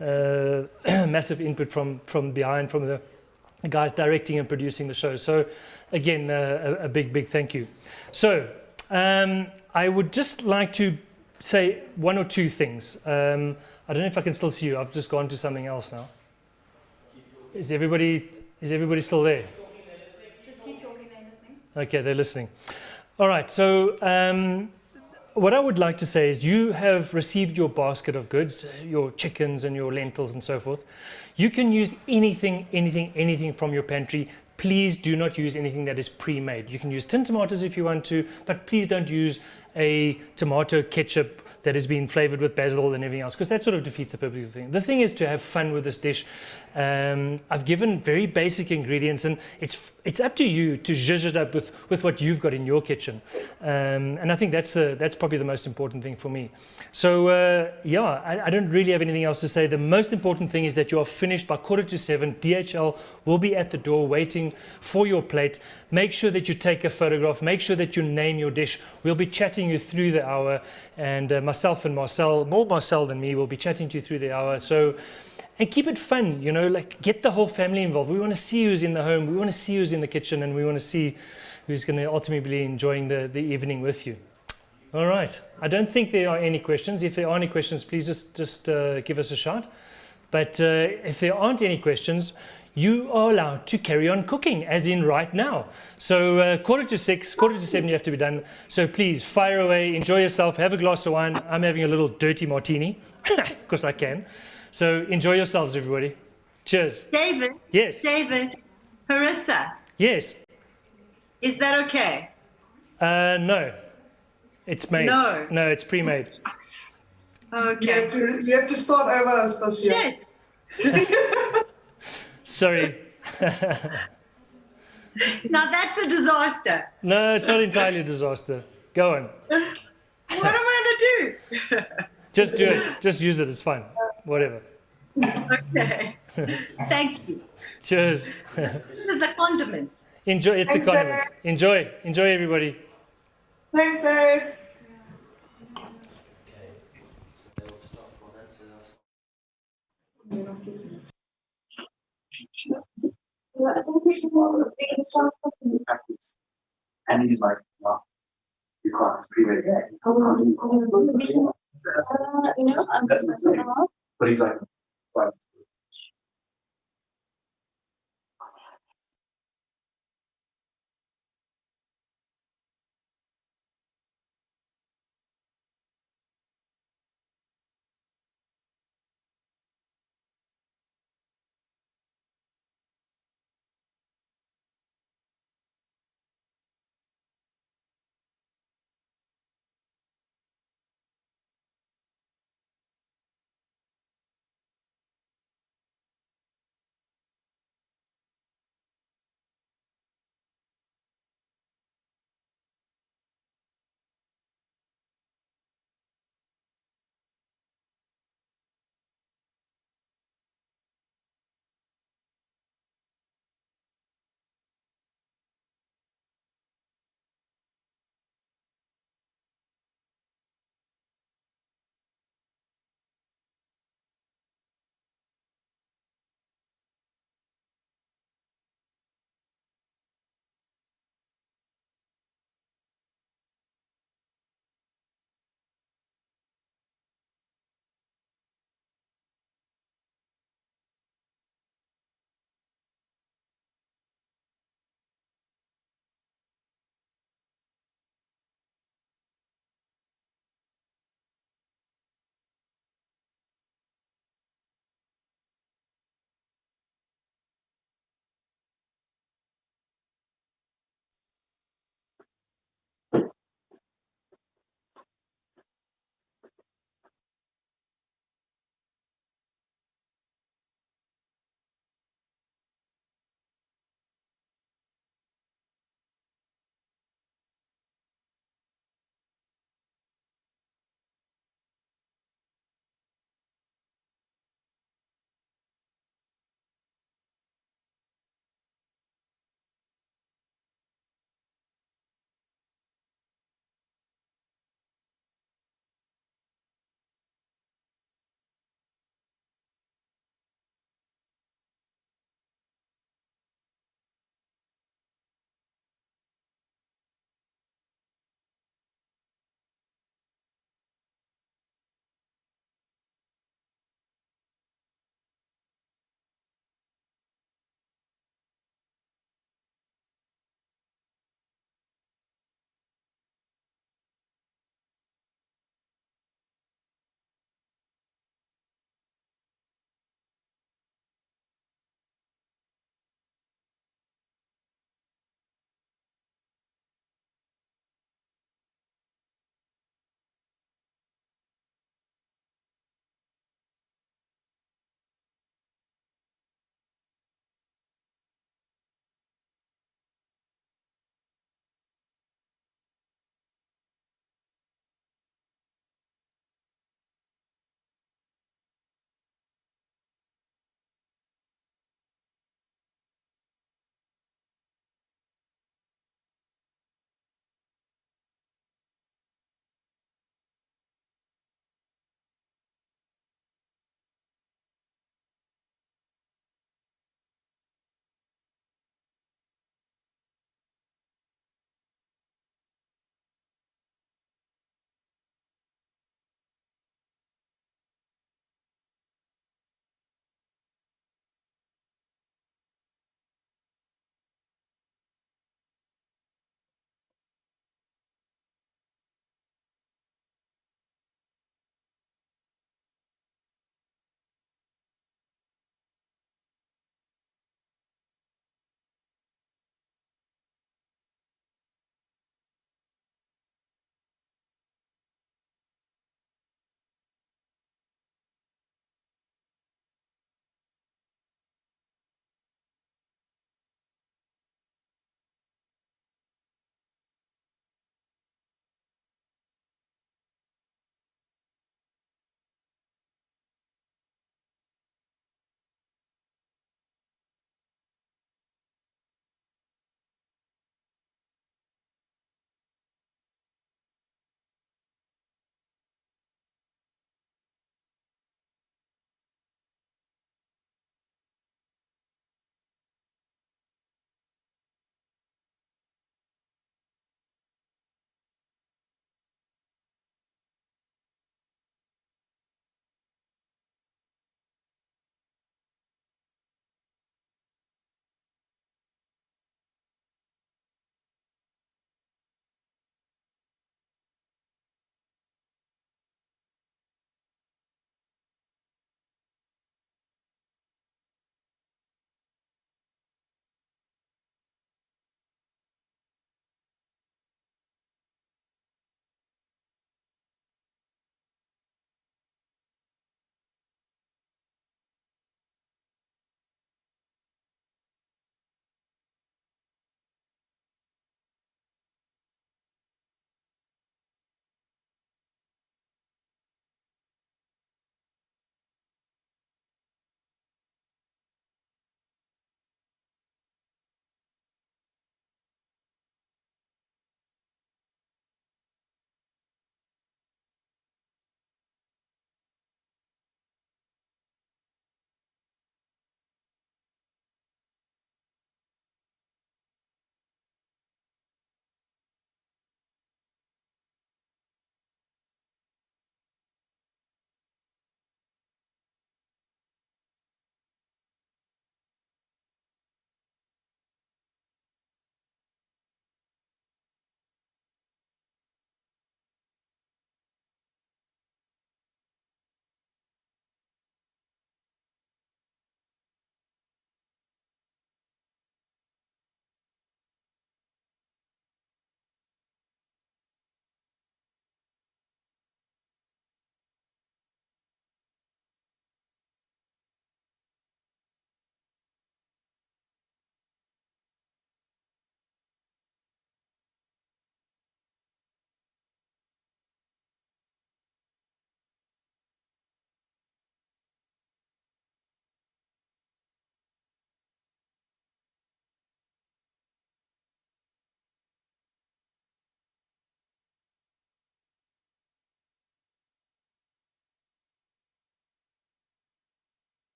massive input from behind, from the guys directing and producing the show. So again, a big thank you. So I would just like to say one or two things. I don't know if I can still see you. I've just gone to something else now. Is everybody still there? Just keep talking, they're listening. Okay, they're listening. All right, so what I would like to say is you have received your basket of goods, your chickens and your lentils and so forth. You can use anything from your pantry. Please do not use anything that is pre-made. You can use tin tomatoes if you want to, but please don't use a tomato ketchup that has been flavored with basil and everything else, because that sort of defeats the purpose of the thing. The thing is to have fun with this dish. I've given very basic ingredients, and it's up to you to zhuzh it up with what you've got in your kitchen. And I think that's probably the most important thing for me. So yeah, I don't really have anything else to say. The most important thing is that you are finished by 7:15. DHL will be at the door waiting for your plate. Make sure that you take a photograph. Make sure that you name your dish. We'll be chatting you through the hour, and myself and Marcel, more Marcel than me, will be chatting to you through the hour. So, and keep it fun, you know, like get the whole family involved. We want to see who's in the home. We want to see who's in the kitchen, and we want to see who's going to ultimately be enjoying the evening with you. All right. I don't think there are any questions. If there are any questions, please just give us a shout. But if there aren't any questions, you are allowed to carry on cooking, as in right now. So 6:45, 7:45, you have to be done. So please fire away, enjoy yourself, have a glass of wine. I'm having a little dirty martini, because I can. So enjoy yourselves, everybody. Cheers. David? Yes. David? Harissa? Yes. Is that okay? No. It's made. No. No, it's pre-made. Okay. You have to start over, Spasia. Yes. Sorry. Now that's a disaster. No, it's not entirely a disaster. Go on. What am I going to do? Just do it. Just use it. It's fine. Whatever. Okay. Thank you. Cheers. This is a condiment. Enjoy. It's Thanks, a condiment. Dave. Enjoy. Enjoy, everybody. Thanks, Dave. And he's like, well, you can't pre-made. That's insane. But he's like, well,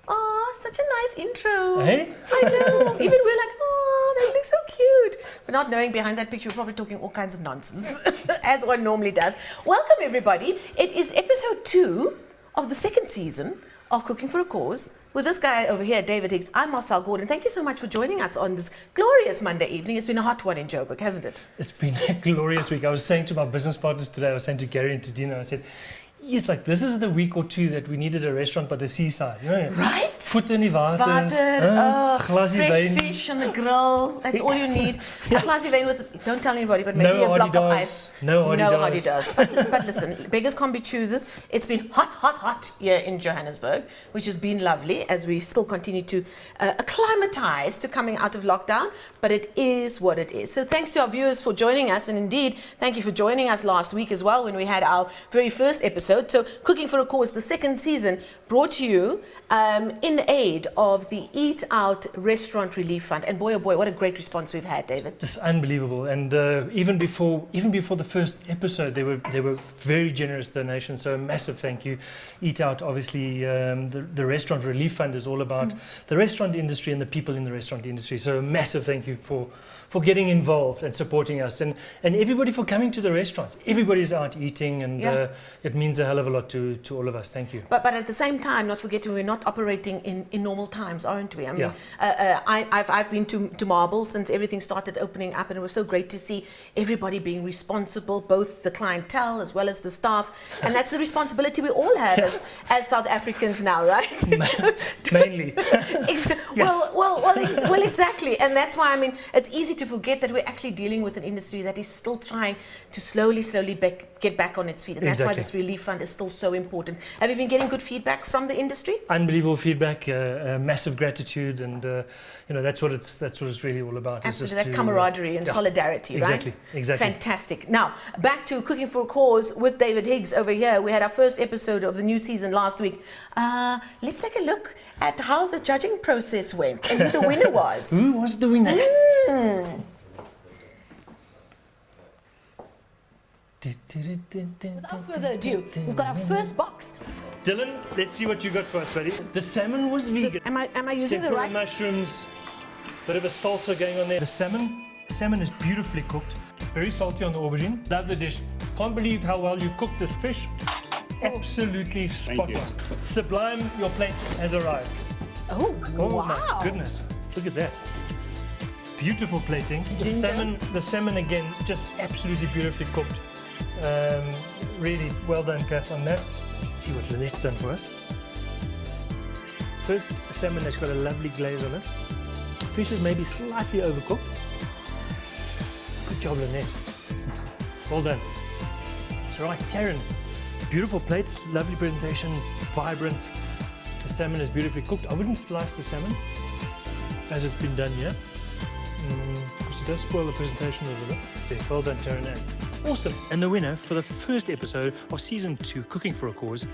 Oh, such a nice intro. Hey? I know. Even we're like, oh, they look so cute. But not knowing behind that picture, we're probably talking all kinds of nonsense, as one normally does. Welcome, everybody. It is episode 2 of the second season of Cooking for a Cause. With this guy over here, David Higgs, I'm Marcel Gordon. Thank you so much for joining us on this glorious Monday evening. It's been a hot one in Joburg, hasn't it? It's been a glorious week. I was saying to my business partners today, I was saying to Gary and to Dina, I said, yes, like this is the week or two that we needed a restaurant by the seaside. You know, Right? Voet in die water, glasie fresh wyn. fish on the grill. That's all you need. A glasie wyn with, don't tell anybody, but maybe No a block of Adidas, ice. no Adidas. But listen, beggars can't be choosers. It's been hot here in Johannesburg, which has been lovely as we still continue to acclimatize to coming out of lockdown. But it is what it is. So thanks to our viewers for joining us. And indeed, thank you for joining us last week as well when we had our very first episode. So Cooking for a Cause, the second season, brought to you in aid of the Eat Out Restaurant Relief Fund. And boy, oh boy, what a great response we've had, David. Just unbelievable. And even before the first episode, they were very generous donations. So a massive thank you. Eat Out, obviously, the Restaurant Relief Fund is all about the restaurant industry and the people in the restaurant industry. So a massive thank you for getting involved and supporting us, and everybody for coming to the restaurants. Everybody's out eating, and it means a hell of a lot to all of us. Thank you. But at the same time, not forgetting we're not operating in normal times, aren't we? I mean, I've been to Marble since everything started opening up, and it was so great to see everybody being responsible, both the clientele as well as the staff, and that's the responsibility we all have as South Africans now, right? Mainly. Well, exactly, and that's why, I mean, it's easy to forget that we're actually dealing with an industry that is still trying to slowly get back on its feet, and that's why this relief fund is still so important. Have you been getting good feedback from the industry? Unbelievable feedback, massive gratitude, and that's what it's really all about. Absolutely, that camaraderie and solidarity, right? Exactly. Fantastic. Now, back to Cooking for a Cause with David Higgs over here. We had our first episode of the new season last week. Let's take a look at how the judging process went and who the winner was. Who was the winner? Without further ado, we've got our first box. Dylan, let's see what you got for us, buddy. The salmon was vegan. Am I using the Tempura right? mushrooms, bit of a salsa going on there. The salmon is beautifully cooked, very salty on the aubergine. Love the dish. Can't believe how well you've cooked this fish. Absolutely spot on. Sublime, your plate has arrived. Oh, Oh wow. my goodness, look at that. Beautiful plating. The salmon again, just absolutely beautifully cooked. Really well done, Kath, on that. Let's see what Lynette's done for us. First, the salmon has got a lovely glaze on it. The fish is maybe slightly overcooked. Good job, Lynette. Well done. It's all right, Taryn. Beautiful plates, lovely presentation, vibrant. The salmon is beautifully cooked. I wouldn't slice the salmon as it's been done here, because it does spoil the presentation a little bit. Yeah, well done, Taryn. Awesome. And the winner for the first episode of Season 2, Cooking for a Cause,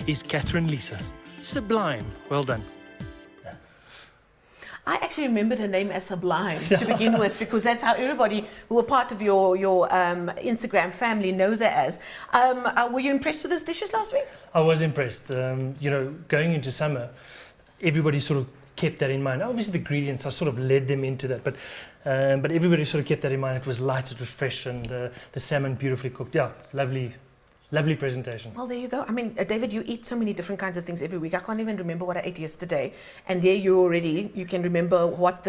is Catherine Lisa. Sublime. Well done. I actually remembered her name as Sublime to begin with, because that's how everybody who were part of your Instagram family knows her as. Were you impressed with those dishes last week? I was impressed. Going into summer, everybody sort of kept that in mind. Obviously, the ingredients, I sort of led them into that, but everybody sort of kept that in mind. It was light, it was fresh, and the salmon beautifully cooked. Yeah, lovely presentation. Well, there you go. I mean, David, you eat so many different kinds of things every week. I can't even remember what I ate yesterday. And there you can remember what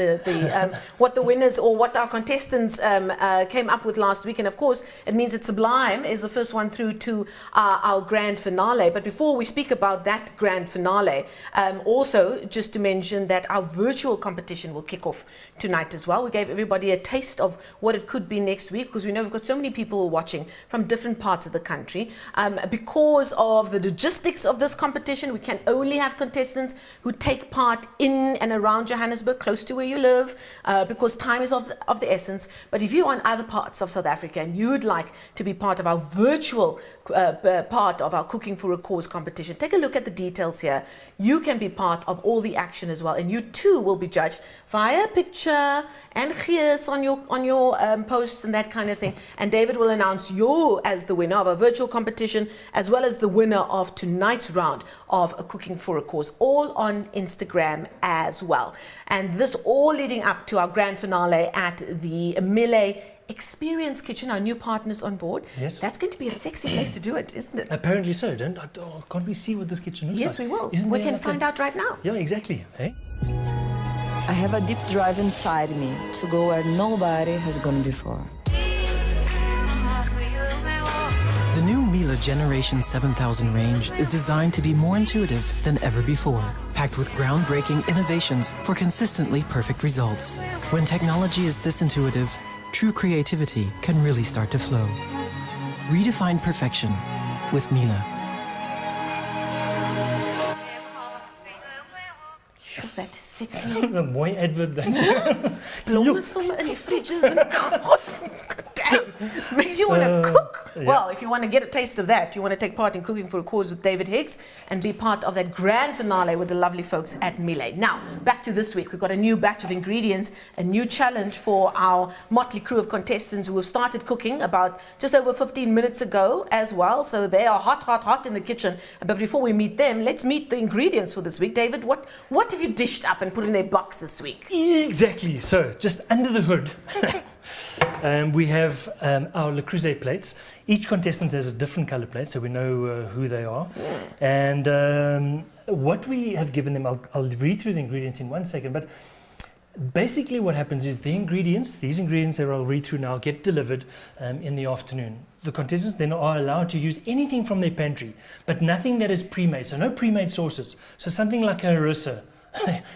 what the winners or what our contestants came up with last week. And of course, it means that Sublime is the first one through to our grand finale. But before we speak about that grand finale, also just to mention that our virtual competition will kick off tonight as well. We gave everybody a taste of what it could be next week, because we know we've got so many people watching from different parts of the country. unfortunately, because of the logistics of this competition, we can only have contestants who take part in and around Johannesburg, close to where you live, because time is of the essence. But if you're in other parts of South Africa and you'd like to be part of our virtual part of our Cooking for a Cause competition, take a look at the details here. You can be part of all the action as well, and you too will be judged via picture and gears on your posts and that kind of thing. And David will announce you as the winner of a virtual competition, as well as the winner of tonight's round of a Cooking for a Cause, all on Instagram as well. And this all leading up to our grand finale at the Mille Experience Kitchen, our new partners on board. Yes. That's going to be a sexy place to do it, isn't it? Apparently so. Can't we see what this kitchen looks like? Yes, we will. Isn't We there can like find out right now. Yeah, exactly. Hey? I have a deep drive inside me to go where nobody has gone before. The new Miele Generation 7000 range is designed to be more intuitive than ever before, packed with groundbreaking innovations for consistently perfect results. When technology is this intuitive, true creativity can really start to flow. Redefine perfection with Miele. Sure, that is sexy. The mooi advert. Blomme sommer in die fridges. Damn, makes you want to cook. yeah. Well, if you want to get a taste of that, you want to take part in Cooking for a Cause with David Higgs and be part of that grand finale with the lovely folks at Miele. Now, back to this week. We've got a new batch of ingredients, a new challenge for our motley crew of contestants who have started cooking about just over 15 minutes ago as well. So they are hot in the kitchen. But before we meet them, let's meet the ingredients for this week. David, what have you dished up and put in their box this week? Exactly. So, just under the hood, we have our Le Creuset plates. Each contestant has a different color plate, so we know who they are. And what we have given them, I'll read through the ingredients in 1 second, but basically what happens is these ingredients that I'll read through now get delivered in the afternoon. The contestants then are allowed to use anything from their pantry, but nothing that is pre-made, so no pre-made sauces. So something like a harissa,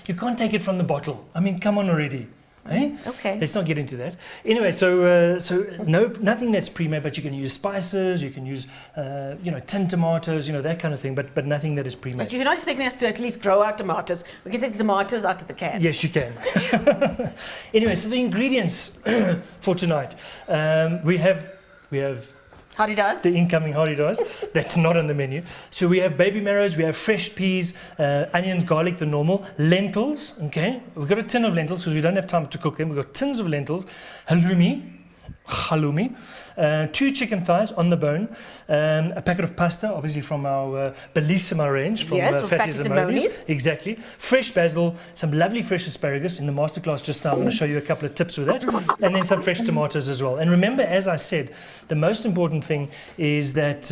you can't take it from the bottle. I mean, come on already. Eh? Okay. Let's not get into that. Anyway, so nothing that's pre-made, but you can use spices, you can use tinned tomatoes, that kind of thing, but nothing that is pre-made. But you're not expecting us to at least grow our tomatoes. We can take the tomatoes out of the can. Yes, you can. Anyway, so the ingredients for tonight, we have Hardy does. the incoming hardy does. That's not on the menu. So we have baby marrows, we have fresh peas, onions, garlic, the normal, lentils. Okay, we've got a tin of lentils because we don't have time to cook them. We've got tins of lentils, halloumi, 2 chicken thighs on the bone, a packet of pasta, obviously from our Bellissima range, from Yes, from Fatties and Monies. Exactly. Fresh basil, some lovely fresh asparagus. In the masterclass just now, I'm going to show you a couple of tips with that, and then some fresh tomatoes as well. And remember, as I said, the most important thing is that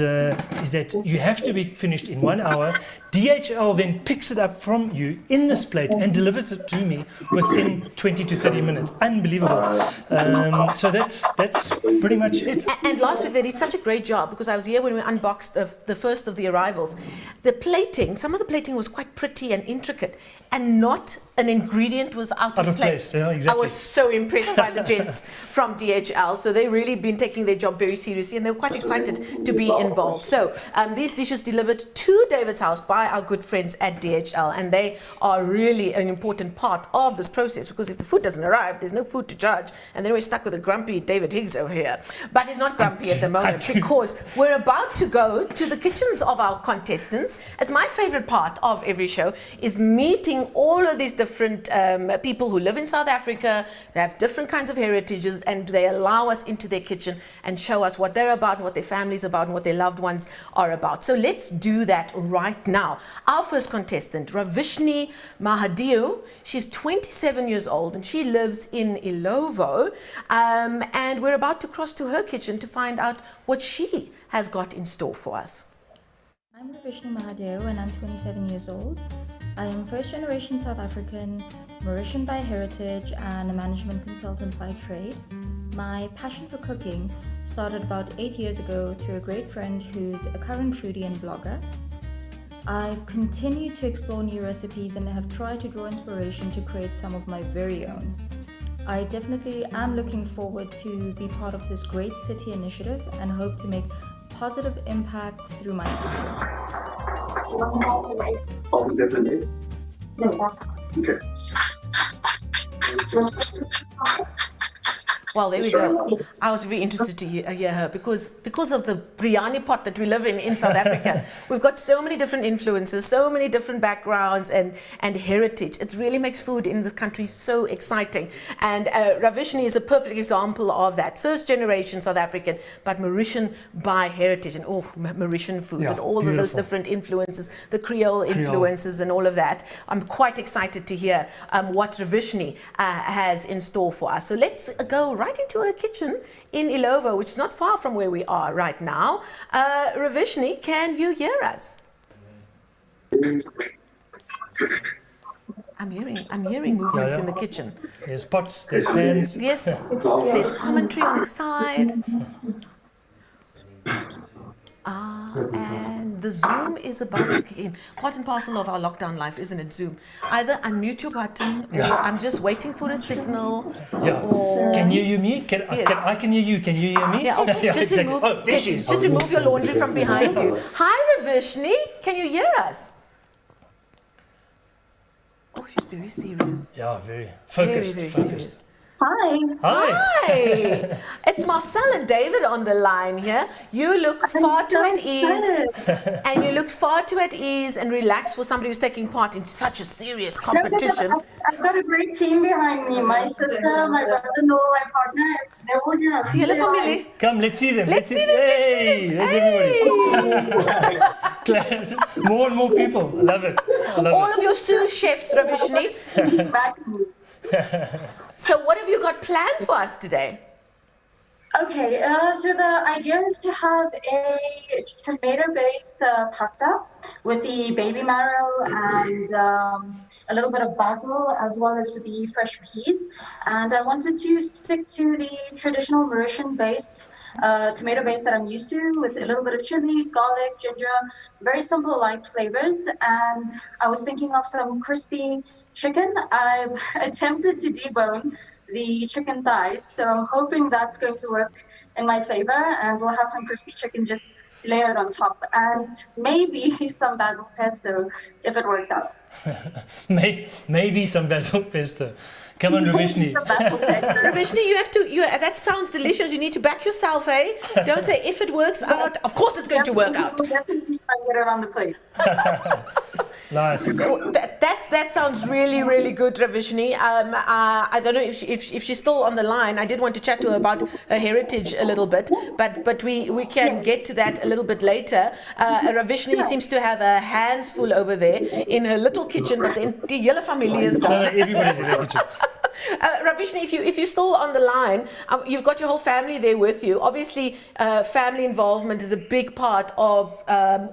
you have to be finished in 1 hour. DHL then picks it up from you in this plate and delivers it to me within 20 to 30 minutes. Unbelievable. So that's pretty much it. And last week they did such a great job, because I was here when we unboxed the first of the arrivals. The plating, some of the plating was quite pretty and intricate, and not an ingredient was out of place. Yeah, exactly. I was so impressed by the gents from DHL. So they've really been taking their job very seriously, and they were quite excited to be involved. So these dishes delivered to David's house by our good friends at DHL, and they are really an important part of this process, because if the food doesn't arrive, there's no food to judge, and then we're stuck with a grumpy David Higgs over here. But he's not grumpy at the moment, because we're about to go to the kitchens of our contestants. It's my favorite part of every show, is meeting all of these different people who live in South Africa. They have different kinds of heritages, and they allow us into their kitchen and show us what they're about, and what their family's about, and what their loved ones are about. So let's do that right now. Our first contestant, Ravishni Mahadeo, she's 27 years old, and she lives in Ilovo, and we're about to cross to her kitchen to find out what she has got in store for us. I'm Ravishni Mahadeo, and I'm 27 years old. I am first generation South African, Mauritian by heritage, and a management consultant by trade. My passion for cooking started about 8 years ago through a great friend who's a current foodie and blogger. I've continued to explore new recipes and have tried to draw inspiration to create some of my very own. I definitely am looking forward to be part of this great city initiative, and hope to make positive impact through my experience. All the different days? Okay. Well, there we go. I was very interested to hear her because of the biryani pot that we live in South Africa. We've got so many different influences, so many different backgrounds and heritage. It really makes food in this country so exciting. And Ravishni is a perfect example of that. First generation South African, but Mauritian by heritage. And Mauritian food with all of those different influences, the Creole influences and all of that. I'm quite excited to hear what Ravishni has in store for us. So let's go right into her kitchen in Illovo, which is not far from where we are right now. Ravishni, can you hear us? I'm hearing movements in the kitchen. There's pots, there's pans. Yes, there's commentary on the side. And the Zoom is about to kick in. Part and parcel of our lockdown life, isn't it, Zoom? Either unmute your button or I'm just waiting for a signal. Or... Can you hear me? I can hear you. Can you hear me? Yeah, just remove your laundry from behind you. Hi, Ravishni. Can you hear us? Oh, she's very serious. Yeah, very focused. Very serious. Hi. Hi. It's Marcel and David on the line here. You look far too at ease. And you look far too at ease and relaxed for somebody who's taking part in such a serious competition. I've got a great team behind me. My sister, my brother-in-law, my partner, they're all here. Do you have family? Come, let's see them. Let's see them. Hey, there's everybody. More and more people. I love it. All of your sous chefs, Ravishni. So what have you got planned for us today? Okay, so the idea is to have a tomato-based pasta with the baby marrow and a little bit of basil as well as the fresh peas. And I wanted to stick to the traditional Mauritian-based tomato base that I'm used to, with a little bit of chili, garlic, ginger, very simple light flavors. And I was thinking of some crispy chicken. I've attempted to debone the chicken thighs, so I'm hoping that's going to work in my favor, and we'll have some crispy chicken just layered on top, and maybe some basil pesto if it works out. Maybe some basil pesto. Come on, Ravishni. Ravishni, you have to. That sounds delicious. You need to back yourself, eh? Don't say if it works out. Of course, it's going to work out. Definitely try and get it on the plate. Nice. That sounds really, really good, Ravishni. I don't know if she's still on the line. I did want to chat to her about her heritage a little bit, but we can get to that a little bit later. Ravishni seems to have her hands full over there in her little kitchen, but the hele familie is No, there. everybody's in the kitchen. Ravishni, if you're still on the line, you've got your whole family there with you. Obviously, family involvement is a big part of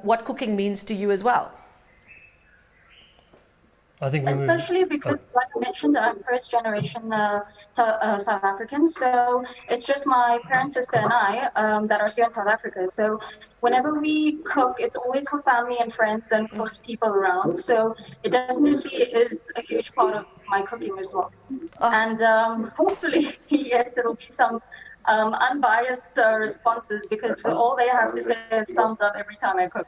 what cooking means to you as well. I think especially because, like I mentioned, I'm first generation South African, so it's just my parents, sister, and I that are here in South Africa. So whenever we cook, it's always for family and friends and close people around. So it definitely is a huge part of my cooking as well. And hopefully, yes, it'll be some unbiased responses, because all they have to say is thumbs up every time I cook.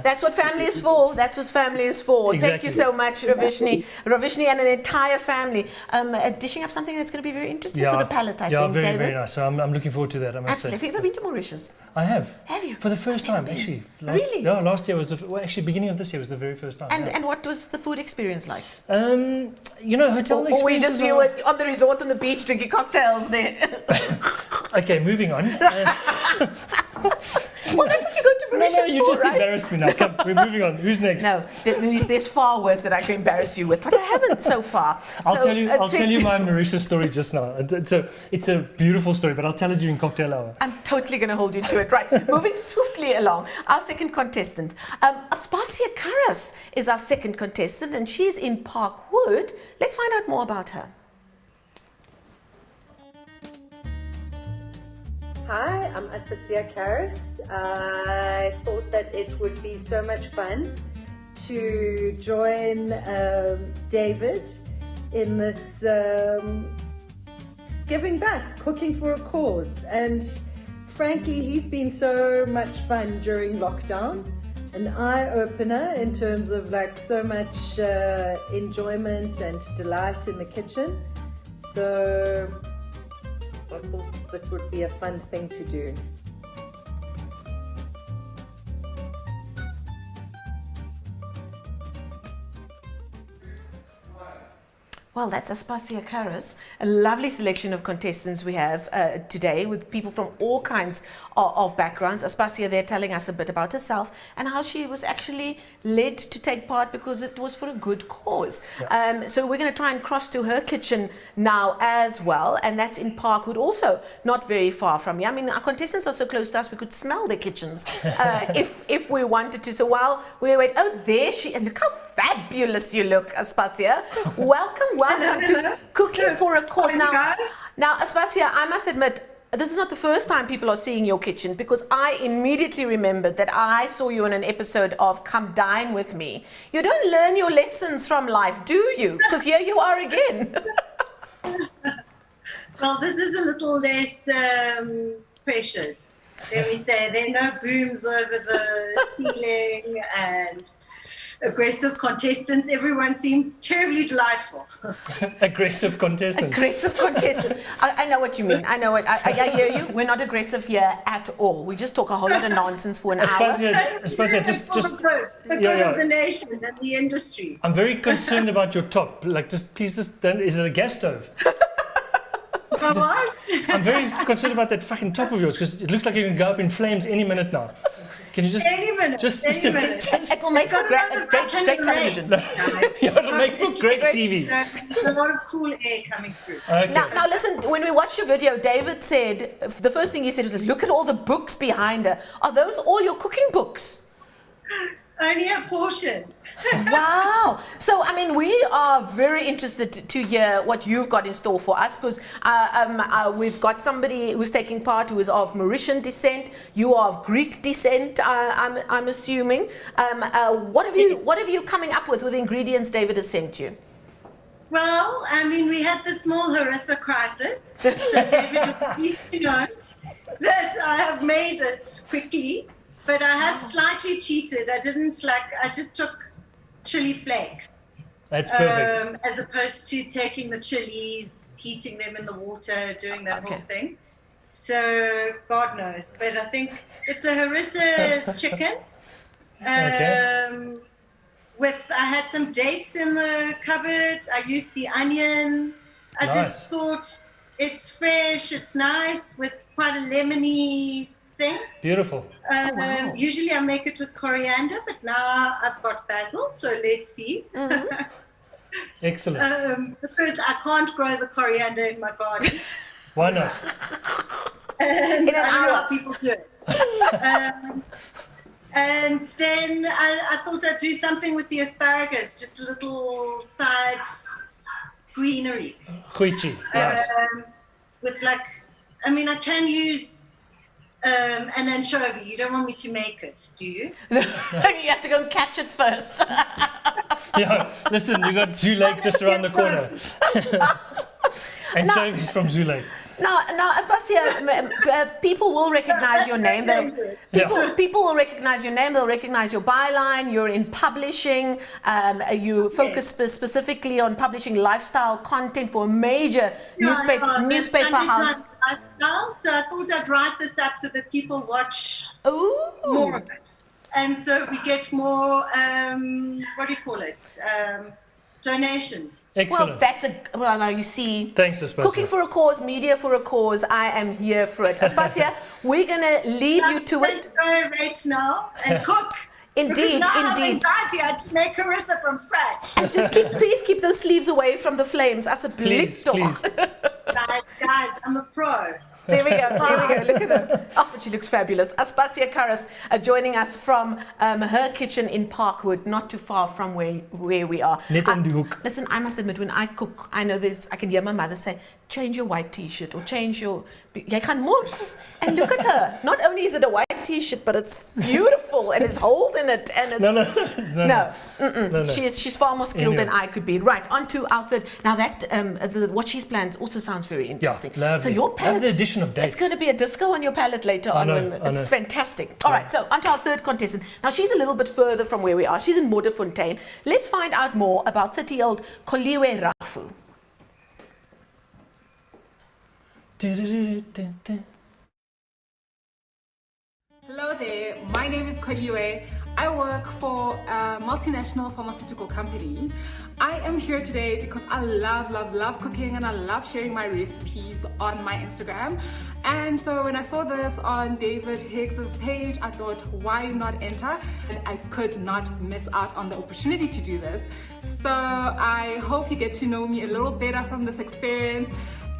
That's what family is for. That's what family is for. Exactly. Thank you so much, Ravishni. Ravishni and an entire family dishing up something that's going to be very interesting for the palate, I think, very, David. very nice. So I'm looking forward to that, I must say. Absolutely. Have you ever been to Mauritius? I have. Have you? For the first time, actually. Really? Yeah, last year was actually beginning of this year was the very first time. And what was the food experience like? Hotel experiences. Or you were on the resort on the beach drinking cocktails there? Okay, moving on. Well, that's what you go to Mauritius No, you for, just right? embarrassed me now. Come, we're moving on. Who's next? No, there's far worse that I can embarrass you with, but I haven't so far. I'll tell you my Mauritius story just now. It's a beautiful story, but I'll tell it during cocktail hour. I'm totally going to hold you to it. Right, moving swiftly along. Our second contestant, Aspasia Karas, is our second contestant, and she's in Parkwood. Let's find out more about her. Hi, I'm Aspasia Karas. I thought that it would be so much fun to join David in this giving back, cooking for a cause. And frankly, he's been so much fun during lockdown. An eye-opener in terms of like so much enjoyment and delight in the kitchen. So I thought this would be a fun thing to do. Well, that's Aspasia Karas, a lovely selection of contestants we have today with people from all kinds of backgrounds. Aspasia there telling us a bit about herself and how she was actually led to take part because it was for a good cause. Yeah. So we're going to try and cross to her kitchen now as well, and that's in Parkwood, also not very far from here. I mean, our contestants are so close to us, we could smell their kitchens if we wanted to. So while we wait, oh, there she, and look how fabulous you look, Aspasia. Welcome to Cooking for a Cause. Now, Aspasia, I must admit, this is not the first time people are seeing your kitchen, because I immediately remembered that I saw you in an episode of Come Dine With Me. You don't learn your lessons from life, do you? Because here you are again. Well, this is a little less pressured. Let me say, there are no booms over the ceiling and aggressive contestants. Everyone seems terribly delightful. Aggressive contestants. Aggressive contestants. I know what you mean. I know it. I hear you. We're not aggressive here at all. We just talk a whole lot of nonsense for an hour. Aspasia, just of the nation and the industry. I'm very concerned about your top. Like, please, is it a gas stove? What? I'm very concerned about that fucking top of yours, because it looks like you're going to go up in flames any minute now. Can you just... Any minute. It will make for great television. It'll make for great TV. There's a lot of cool air coming through. Okay. Now listen, when we watched your video, David said, the first thing he said was, look at all the books behind her. Are those all your cooking books? Only a portion. Wow. So, I mean, we are very interested to hear what you've got in store for us, because we've got somebody who's taking part who is of Mauritian descent. You are of Greek descent, I'm assuming. What have you coming up with the ingredients David has sent you? Well, I mean, we had the small harissa crisis. So David, please note that I have made it quickly, but I have slightly cheated. I just took chili flakes. That's perfect. As opposed to taking the chilies, heating them in the water, doing that whole thing. So God knows, but I think it's a harissa chicken. I had some dates in the cupboard. I used the onion. I just thought it's fresh, it's nice, with quite a lemony thing. Beautiful. Usually I make it with coriander, but now I've got basil, so let's see. Mm-hmm. Excellent. Because I can't grow the coriander in my garden. Why not? And I know how people do it. And then I thought I'd do something with the asparagus, just a little side greenery. Goeie, right. With I can use an anchovy. You don't want me to make it, do you? You have to go and catch it first. Yeah, listen, you got Zoo Lake just around the corner. Anchovies from Zoo Lake. Now, Aspasia, people will recognize your name. People will recognize your name. They'll recognize your byline. You're in publishing. You focus specifically on publishing lifestyle content for a major newspaper house. So I thought I'd write this up so that people watch more of it. And so we get more, donations. Excellent. Well, now you see. Thanks, Aspasia. Cooking for a cause, media for a cause. I am here for it. Aspasia, we're going to leave you to it. Right now and cook. Indeed. I had to make harissa from scratch. And just please keep those sleeves away from the flames. As a please. Guys, I'm a pro. There we go. Look at her. Oh, but she looks fabulous. Aspasia Karas joining us from her kitchen in Parkwood, not too far from where we are. Listen, I must admit, when I cook, I know this. I can hear my mother say, change your white t-shirt or change your... Jy gaan mors. And look at her. Not only is it a white t-shirt, but it's beautiful and there's holes in it. And it's, no. She's far more skilled than I could be. Right, on to our third. Now that what she's planned also sounds very interesting. Yeah, lovely. So your palette... Love the addition collection of dates. It's going to be a disco on your palate later on. It's fantastic. All right, so on to our third contestant. Now, she's a little bit further from where we are. She's in Modderfontein. Let's find out more about 30-year-old Koliwe Rafu. Hello there, my name is Koliwe. I work for a multinational pharmaceutical company. I am here today because I love cooking, and I love sharing my recipes on my Instagram. And so when I saw this on David Higgs's page, I thought, why not enter? And I could not miss out on the opportunity to do this. So I hope you get to know me a little better from this experience,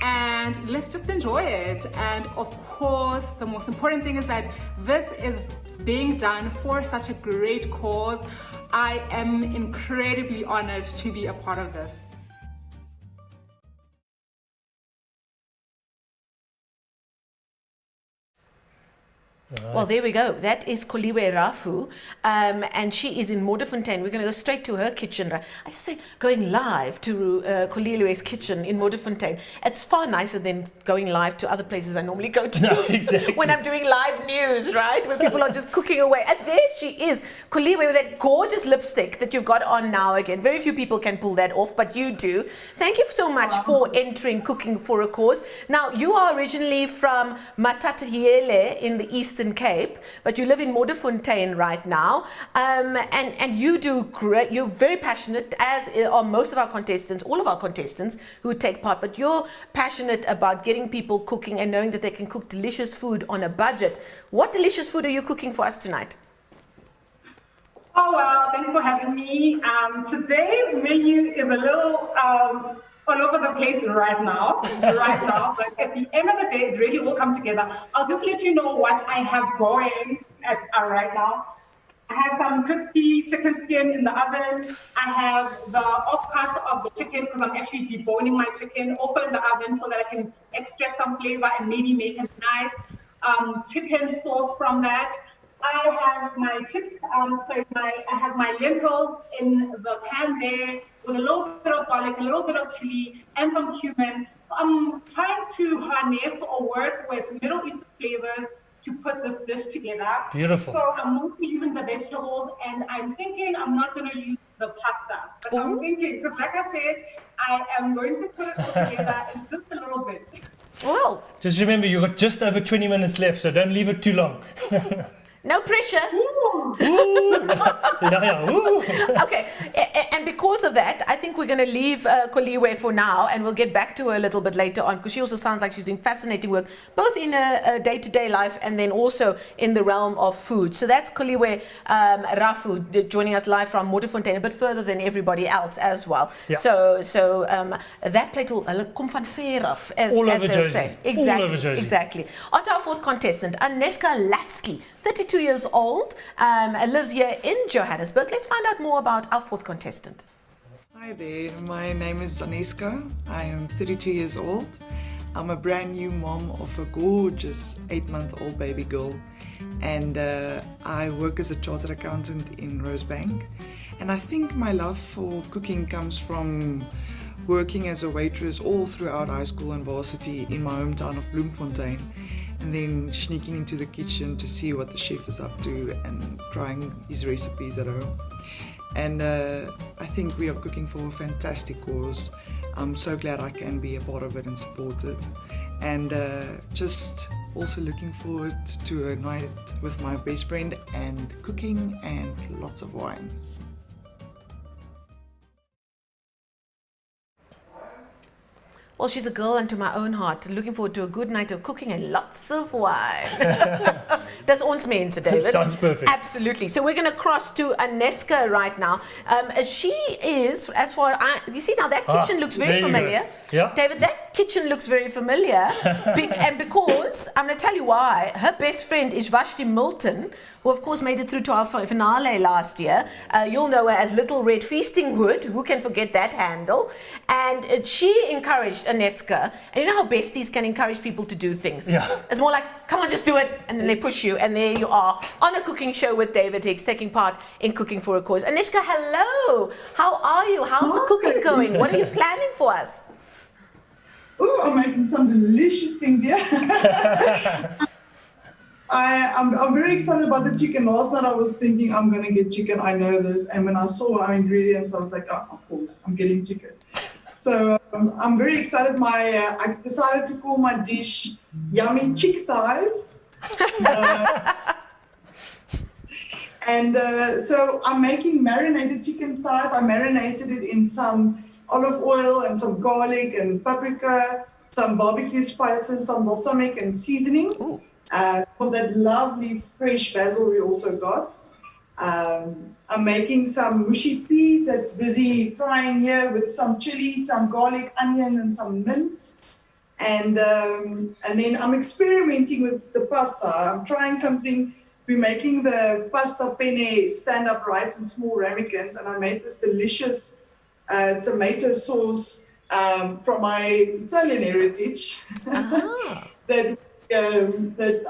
and let's just enjoy it. And of course, the most important thing is that this is being done for such a great cause. I am incredibly honored to be a part of this. Right. Well, there we go. That is Koliwe Rafu, and she is in Modderfontein. We're going to go straight to her kitchen. I just say going live to Koliwe's kitchen in Modderfontein. It's far nicer than going live to other places I normally go to. No, exactly. When I'm doing live news, right? Where people are just cooking away. And there she is, Koliwe, with that gorgeous lipstick that you've got on now again. Very few people can pull that off, but you do. Thank you so much for entering Cooking for a Cause. Now, you are originally from Matatiele in the Eastern Cape, but you live in Modderfontein right now, and you do great. You're very passionate, as are most of our contestants, all of our contestants who take part, but you're passionate about getting people cooking and knowing that they can cook delicious food on a budget. What delicious food are you cooking for us tonight? Oh, well, thanks for having me. Today's menu is a little all over the place right now, but at the end of the day, it really will come together. I'll just let you know what I have going right now. I have some crispy chicken skin in the oven. I have the offcut of the chicken because I'm actually deboning my chicken also in the oven so that I can extract some flavor and maybe make a nice chicken sauce from that. I have my I have my lentils in the pan there with a little bit of garlic, a little bit of chili, and some cumin. So I'm trying to harness or work with Middle Eastern flavors to put this dish together. Beautiful. So I'm mostly using the vegetables, and I'm thinking I'm not going to use the pasta. But I'm thinking, because like I said, I am going to put it all together in just a little bit. Well, just remember, you've got just over 20 minutes left, so don't leave it too long. No pressure. Ooh. Ooh. Okay, and because of that, I think we're going to leave Koliwe for now, and we'll get back to her a little bit later on, because she also sounds like she's doing fascinating work, both in a day-to-day life and then also in the realm of food. So that's Koliwe Rafu joining us live from Modderfontein, a bit further than everybody else as well. Yeah. So that plate will come van ver af, as they'll say. Exactly. All over Jersey. Exactly. On to our fourth contestant, Aneska Latsky, 32 years old, lives here in Johannesburg. Let's find out more about our fourth contestant. Hi there, my name is Aneska. I am 32 years old. I'm a brand new mom of a gorgeous 8-month-old baby girl, and I work as a chartered accountant in Rosebank. And I think my love for cooking comes from working as a waitress all throughout high school and varsity in my hometown of Bloemfontein, and then sneaking into the kitchen to see what the chef is up to and trying his recipes at home. And I think we are cooking for a fantastic cause. I'm so glad I can be a part of it and support it. And just also looking forward to a night with my best friend and cooking and lots of wine. Well, she's a girl unto my own heart. Looking forward to a good night of cooking and lots of wine. That's ons mense, David. Sounds perfect. Absolutely. So we're going to cross to Aneska right now. She is, as far you see now, that kitchen looks very familiar. Yeah. David, that kitchen looks very familiar. And because, I'm going to tell you why, her best friend is Vashti Milton, who of course made it through to our finale last year. You'll know her as Little Red Feasting Hood. Who can forget that handle? And she encouraged Aneska, and you know how besties can encourage people to do things. Yeah. It's more like, come on, just do it, and then they push you, and there you are on a cooking show with David Higgs, taking part in Cooking for a Cause. Aneska, hello. How are you? How's the cooking going? What are you planning for us? Oh, I'm making some delicious things here. I'm very excited about the chicken. Last night I was thinking I'm going to get chicken. I know this. And when I saw our ingredients, I was like, oh, of course, I'm getting chicken. So I'm very excited. I decided to call my dish Yummy Chick Thighs. So I'm making marinated chicken thighs. I marinated it in some olive oil and some garlic and paprika, some barbecue spices, some balsamic and seasoning. For that lovely fresh basil we also got. I'm making some mushy peas that's busy frying here with some chili, some garlic, onion, and some mint. And then I'm experimenting with the pasta. I'm trying something. We're making the pasta penne stand upright in small ramekins, and I made this delicious tomato sauce from my Italian heritage that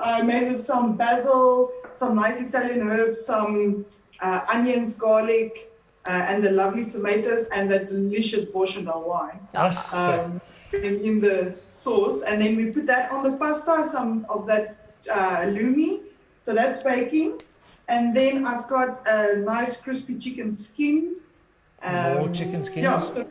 I made with some basil, some nice Italian herbs, some onions, garlic, and the lovely tomatoes, and that delicious Borscht and wine in the sauce. And then we put that on the pasta, some of that lumi. So that's baking. And then I've got a nice crispy chicken skin. More chicken skins. Yeah, so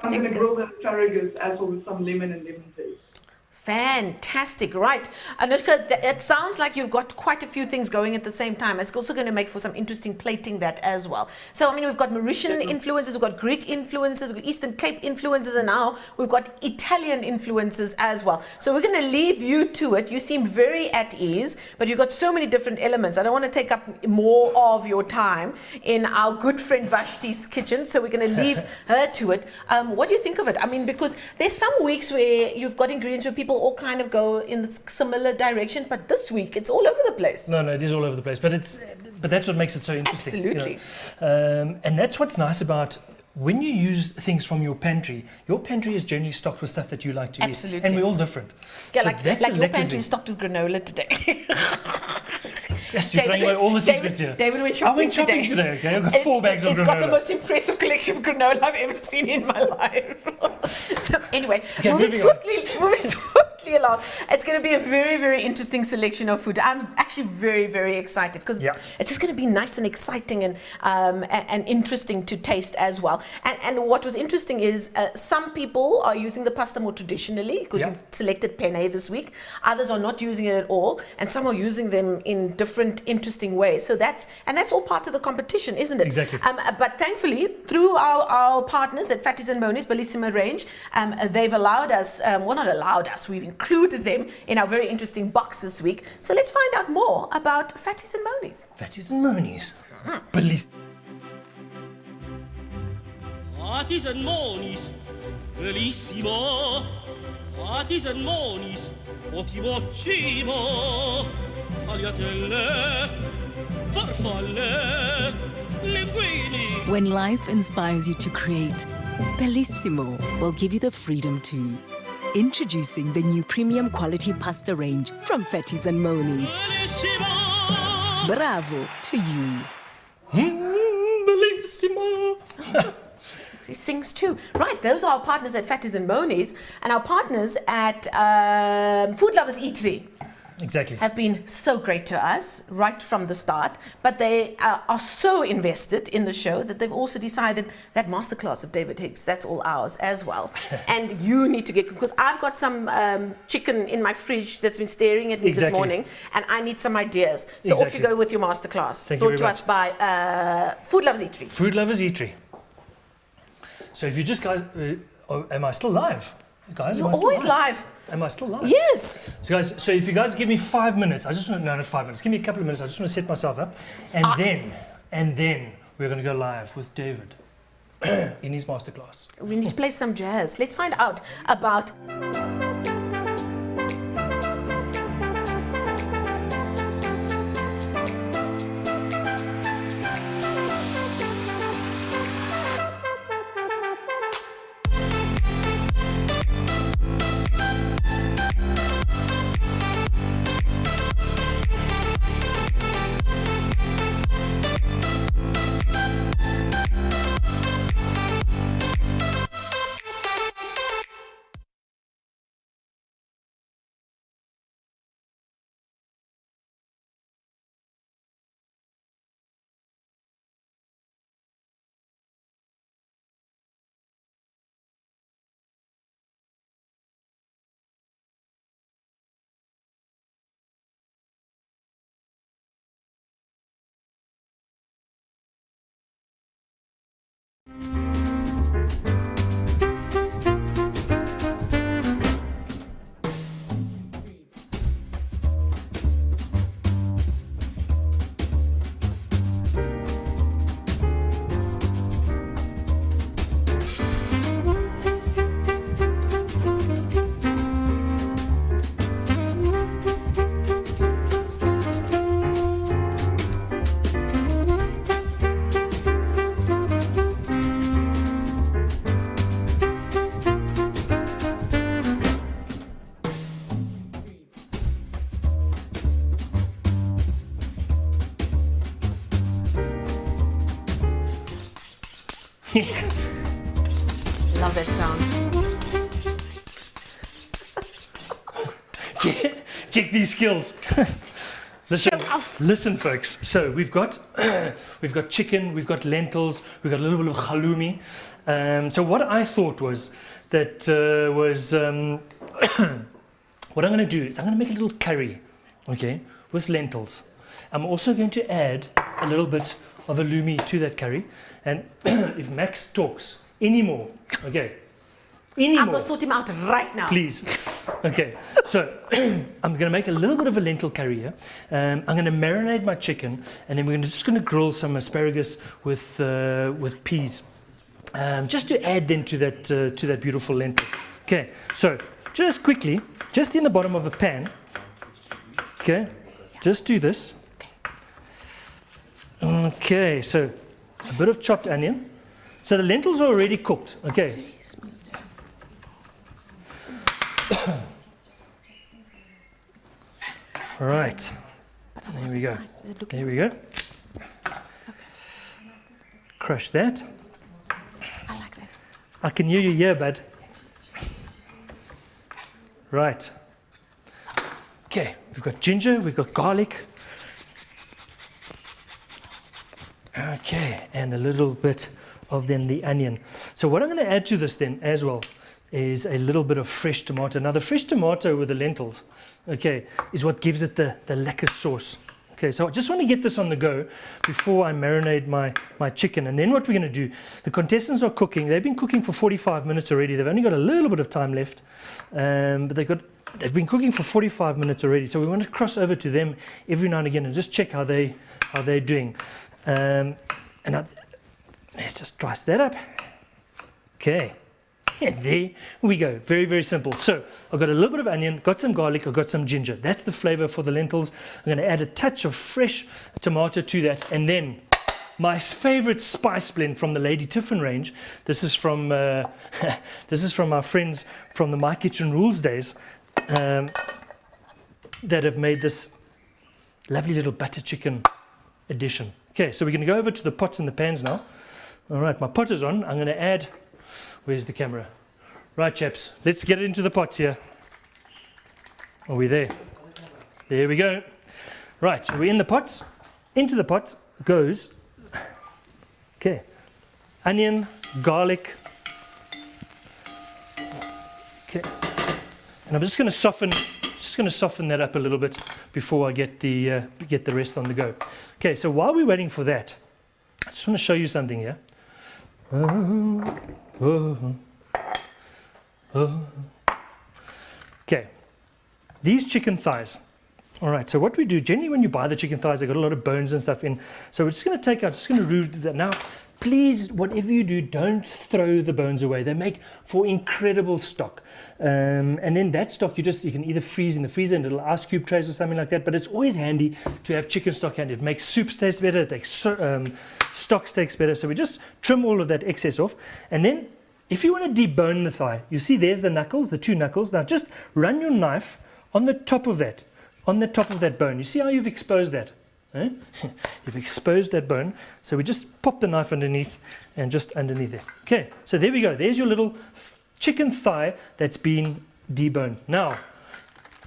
I'm going to grill the asparagus as well with some lemon and lemon zest. Fantastic, right. Anushka, it sounds like you've got quite a few things going at the same time. It's also going to make for some interesting plating that as well. So, I mean, we've got Mauritian influences, we've got Greek influences, we've got Eastern Cape influences, and now we've got Italian influences as well. So we're going to leave you to it. You seem very at ease, but you've got so many different elements. I don't want to take up more of your time in our good friend Vashti's kitchen, so we're going to leave her to it. What do you think of it? I mean, because there's some weeks where you've got ingredients where people all kind of go in the similar direction, but this week it's all over the place. No, it is all over the place, but that's what makes it so interesting. Absolutely. You know? And that's what's nice about when you use things from your pantry. Your pantry is generally stocked with stuff that you like to Absolutely. eat, and we're all different. Yeah, so like your pantry is stocked with granola today. Yes, you're throwing away all the secrets here. David went shopping today. Okay, I've got 4 bags of granola. It's got the most impressive collection of granola I've ever seen in my life. Anyway, moving swiftly along. It's going to be a very, very interesting selection of food. I'm actually very, very excited because it's just going to be nice and exciting and interesting to taste as well. And what was interesting is some people are using the pasta more traditionally because you've selected penne this week. Others are not using it at all, and some are using them in different interesting ways. So that's all part of the competition, isn't it? Exactly. But thankfully, through our partners at Fatties and Monies Bellissima range, they've allowed us, well, not allowed us, we've included them in our very interesting box this week. So let's find out more about Fatties and Monies. Fatties and Monies. Bellissima. Fatties and Monies Bellissimo. Fatties and Monies ottimo cibo. Tagliatelle, farfalle, linguini. When life inspires you to create, Bellissimo will give you the freedom to. Introducing the new premium quality pasta range from Fatties and Monies. Bellissimo. Bravo to you. Bellissimo. He sings too. Right, those are our partners at Fatties and Monies, and our partners at Food Lovers Eatery. Exactly. Have been so great to us right from the start, but they are so invested in the show that they've also decided that masterclass of David Higgs, that's all ours as well. And you need to get, because I've got some chicken in my fridge that's been staring at me this morning, and I need some ideas. So off you go with your masterclass. Brought to us by Food Lovers Eatery. Food Lovers Eatery. So if you just guys, am I still live? Guys, you're always live. Am I still live? Yes. So guys, so if you guys give me 5 minutes, I just want to, no, not 5 minutes, give me a couple of minutes, I just want to set myself up. And then we're going to go live with David in his masterclass. We need to play some jazz. Let's find out about Love that sound. Check these skills. Listen, folks. So we've got chicken, we've got lentils, we've got a little bit of halloumi. So what I thought was that what I'm going to do is I'm going to make a little curry, okay, with lentils. I'm also going to add a little bit of halloumi to that curry. And if Max talks anymore, okay, I'm going to sort him out right now. please. Okay, so I'm going to make a little bit of a lentil curry here. I'm going to marinate my chicken, and then we're just going to grill some asparagus with peas, just to add then to that beautiful lentil. Okay, so just quickly, just in the bottom of a pan. Okay, just do this. Okay, so a bit of chopped onion. So the lentils are already cooked. Okay. All right, there we go. There we go. Crush that. I like that. I can hear you here, bud. Right. Okay, we've got ginger, we've got garlic. Okay, and a little bit of then the onion. So what I'm going to add to this then as well is a little bit of fresh tomato. Now the fresh tomato with the lentils, okay, is what gives it the lekker sauce. Okay, so I just want to get this on the go before I marinate my chicken. And then what we're going to do, the contestants are cooking. They've been cooking for 45 minutes already. They've only got a little bit of time left, but they've been cooking for 45 minutes already. So we want to cross over to them every now and again and just check how they're doing. Let's just dice that up. Okay. And there we go. Very, very simple. So I've got a little bit of onion, got some garlic, I've got some ginger. That's the flavor for the lentils. I'm going to add a touch of fresh tomato to that. And then my favorite spice blend from the Lady Tiffin range. This is from our friends from the My Kitchen Rules days that have made this lovely little butter chicken edition. Okay, so we're going to go over to the pots and the pans now. All right, my pot is on. I'm going to add... Where's the camera? Right, chaps, let's get it into the pots here. Are we there? There we go. Right, so we're in the pots. Into the pots goes, okay, onion, garlic. Okay, and I'm just going to soften that up a little bit before I get the rest on the go. Okay, so while we're waiting for that, I just want to show you something here. Okay, these chicken thighs. All right, so what we do, generally when you buy the chicken thighs, they've got a lot of bones and stuff in. So we're just going to take out, just going to remove that. Now, please, whatever you do, don't throw the bones away. They make for incredible stock. And then that stock, you can either freeze in the freezer in little ice cube trays or something like that. But it's always handy to have chicken stock handy. It makes soups taste better. It makes stock taste better. So we just trim all of that excess off. And then if you want to debone the thigh, you see there's the knuckles, the two knuckles. Now just run your knife on the top of that. On the top of that bone. You see how you've exposed that? Eh? You've exposed that bone. So we just pop the knife underneath and just underneath it. Okay, so there we go. There's your little chicken thigh that's been deboned. Now,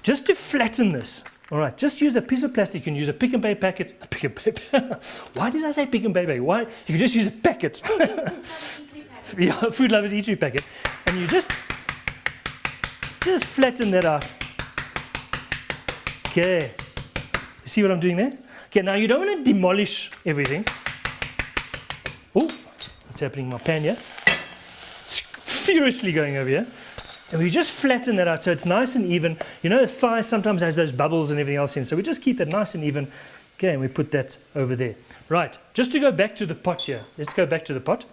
just to flatten this, all right, just use a piece of plastic. You can use a Pick and Pay packet. Pick and Pay. Why did I say Pick and Pay? Why? You can just use a packet. Yeah, Food Lovers Eatery packet. And you just flatten that out. Okay, you see what I'm doing there? Okay, now you don't want to demolish everything. Oh, what's happening in my pan here? It's furiously going over here. And we just flatten that out so it's nice and even. You know, the thigh sometimes has those bubbles and everything else in, so we just keep that nice and even. Okay, and we put that over there. Right, just to go back to the pot here. Let's go back to the pot.